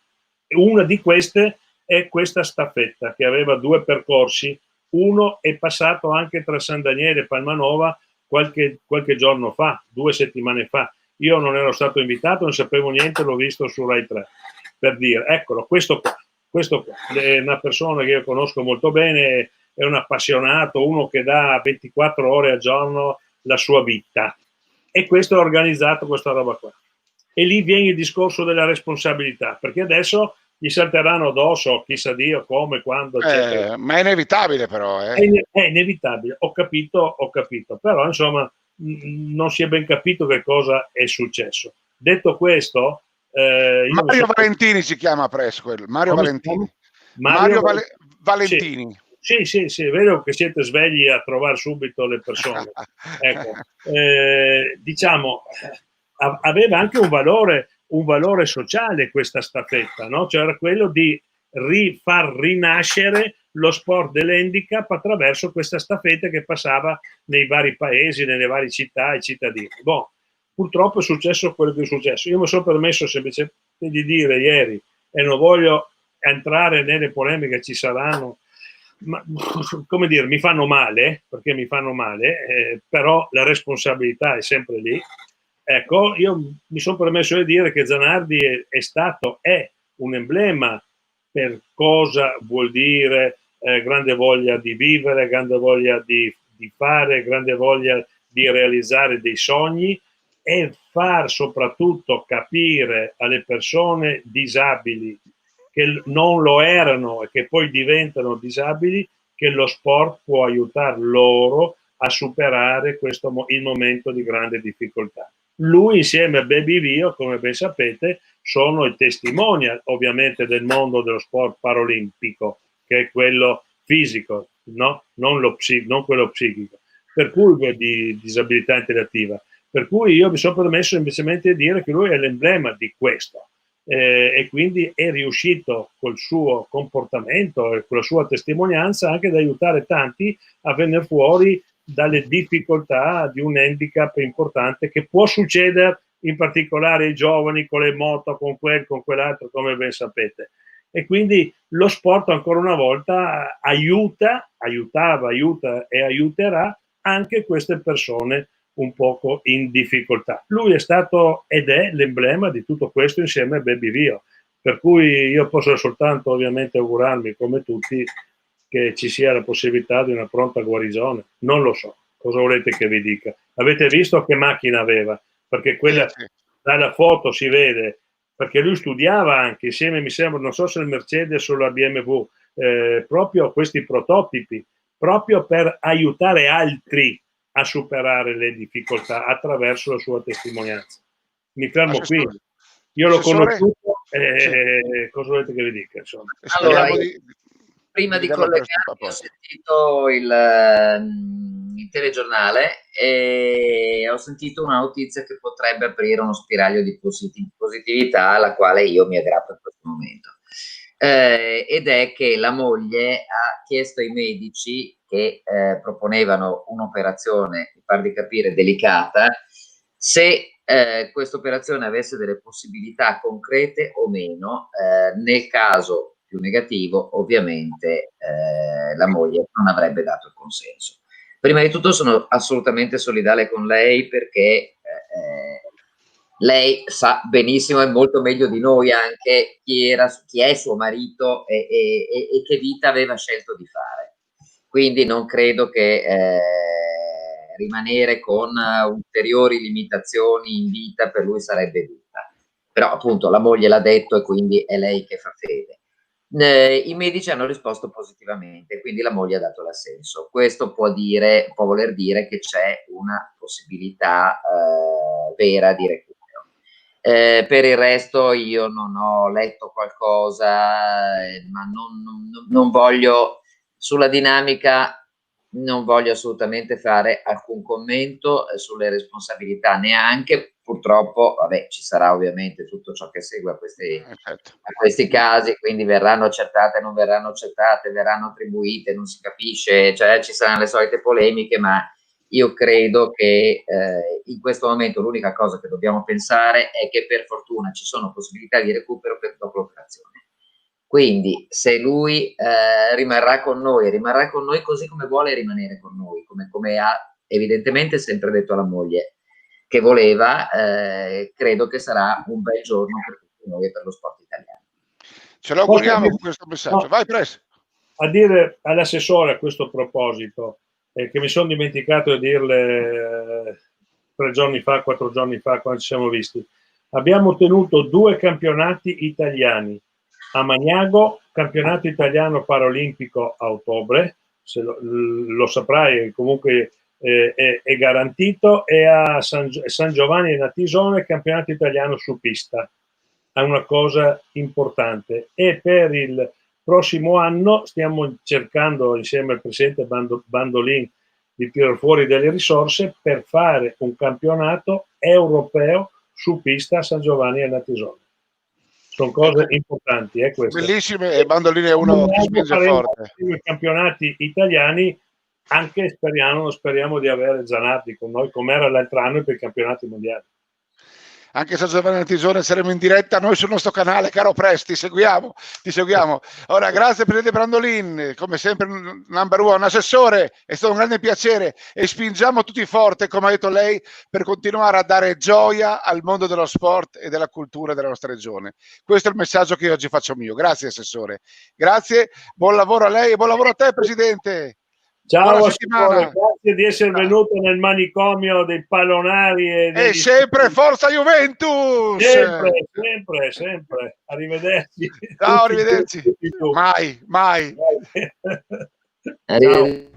Una di queste è questa staffetta che aveva 2 percorsi. Uno è passato anche tra San Daniele e Palmanova qualche giorno fa, 2 settimane fa. Io non ero stato invitato, non sapevo niente, l'ho visto su Rai 3. Per dire, eccolo, questo qua è una persona che io conosco molto bene, è un appassionato, uno che dà 24 ore al giorno la sua vita. E questo ha organizzato questa roba qua. E lì viene il discorso della responsabilità, perché adesso gli salteranno addosso, chissà Dio, come, quando, eccetera. Ma è inevitabile però. È inevitabile, ho capito, però insomma non si è ben capito che cosa è successo. Detto questo, Mario Valentini si chiama Press quello. Mario Valentini. Valentini. Sì, vedo che siete svegli a trovare subito le persone. Ecco, diciamo, aveva anche un valore sociale questa staffetta, no? Cioè era quello di far rinascere lo sport dell'handicap attraverso questa staffetta che passava nei vari paesi, nelle varie città e cittadini. Boh, purtroppo è successo quello che è successo. Io mi sono permesso semplicemente di dire ieri, e non voglio entrare nelle polemiche che ci saranno, ma come dire, mi fanno male, perché mi fanno male, però la responsabilità è sempre lì. Ecco, io mi sono permesso di dire che Zanardi è un emblema per cosa vuol dire grande voglia di vivere, grande voglia di fare, grande voglia di realizzare dei sogni e far soprattutto capire alle persone disabili che non lo erano e che poi diventano disabili che lo sport può aiutare loro a superare il momento di grande difficoltà. Lui insieme a Baby Vio, come ben sapete, sono i testimonial ovviamente del mondo dello sport paralimpico, che è quello fisico, no? Non quello psichico, per cui di disabilità intellettiva. Per cui io mi sono permesso semplicemente di dire che lui è l'emblema di questo. E quindi è riuscito col suo comportamento e con la sua testimonianza anche ad aiutare tanti a venire fuori dalle difficoltà di un handicap importante che può succedere in particolare ai giovani con le moto, con quell'altro, come ben sapete. E quindi lo sport ancora una volta aiuta e aiuterà anche queste persone un poco in difficoltà. Lui è stato ed è l'emblema di tutto questo insieme a Baby Vio, per cui io posso soltanto ovviamente augurarmi come tutti che ci sia la possibilità di una pronta guarigione. Non lo so, cosa volete che vi dica? Avete visto che macchina aveva? Perché quella dalla foto si vede, perché lui studiava anche insieme, mi sembra, non so se il Mercedes o la BMW, proprio questi prototipi, proprio per aiutare altri a superare le difficoltà attraverso la sua testimonianza. Mi fermo qui. Io l'ho conosciuto, cosa volete che vi dica? Insomma. Allora, prima di collegarmi ho sentito il telegiornale e ho sentito una notizia che potrebbe aprire uno spiraglio di positività alla quale io mi aggrappo in questo momento. ed è che la moglie ha chiesto ai medici che proponevano un'operazione, mi pare di capire, delicata, se questa operazione avesse delle possibilità concrete o meno. Nel caso più negativo, ovviamente, la moglie non avrebbe dato il consenso. Prima di tutto sono assolutamente solidale con lei, perché lei sa benissimo e molto meglio di noi anche chi è suo marito e che vita aveva scelto di fare. Quindi non credo che rimanere con ulteriori limitazioni in vita per lui sarebbe vita. Però appunto la moglie l'ha detto e quindi è lei che fa fede. I medici hanno risposto positivamente, quindi la moglie ha dato l'assenso. Questo può voler dire che c'è una possibilità vera di recupero. Per il resto io non ho letto qualcosa, ma non voglio, sulla dinamica non voglio assolutamente fare alcun commento sulle responsabilità, neanche, purtroppo, vabbè, ci sarà ovviamente tutto ciò che segue a questi casi, quindi verranno accertate, non verranno accertate, verranno attribuite, non si capisce, cioè ci saranno le solite polemiche, ma io credo che in questo momento l'unica cosa che dobbiamo pensare è che per fortuna ci sono possibilità di recupero dopo l'operazione. Quindi se lui rimarrà con noi così come vuole rimanere con noi, come ha evidentemente sempre detto alla moglie che voleva, credo che sarà un bel giorno per tutti noi e per lo sport italiano. Ce lo auguriamo con questo messaggio. No, vai Press. A dire all'assessore a questo proposito, che mi sono dimenticato di dirle 3 giorni fa, 4 giorni fa, quando ci siamo visti. Abbiamo ottenuto 2 campionati italiani. A Magnago, campionato italiano paraolimpico a ottobre, se lo saprai, comunque è garantito, e a San Giovanni e Natisone, campionato italiano su pista. È una cosa importante. E per il prossimo anno stiamo cercando, insieme al presidente Bandolin, di tirare fuori delle risorse per fare un campionato europeo su pista a San Giovanni e Natisone. Sono cose importanti, queste. Bellissime, e Bandolin è uno che spinge forte. I campionati italiani, anche speriamo di avere Zanardi con noi, come era l'altro anno per i campionati mondiali. Anche San Giovanni Natisone saremo in diretta noi sul nostro canale, caro Press, ti seguiamo. Ora, grazie Presidente Bandolin, come sempre number one. Assessore, è stato un grande piacere e spingiamo tutti forte, come ha detto lei, per continuare a dare gioia al mondo dello sport e della cultura della nostra regione. Questo è il messaggio che io oggi faccio mio. Grazie Assessore, grazie, buon lavoro a lei e buon lavoro a te Presidente. Ciao, grazie di essere venuto nel manicomio dei pallonari e sempre forza Juventus, sempre. Arrivederci. Ciao, arrivederci. Mai Arrivederci.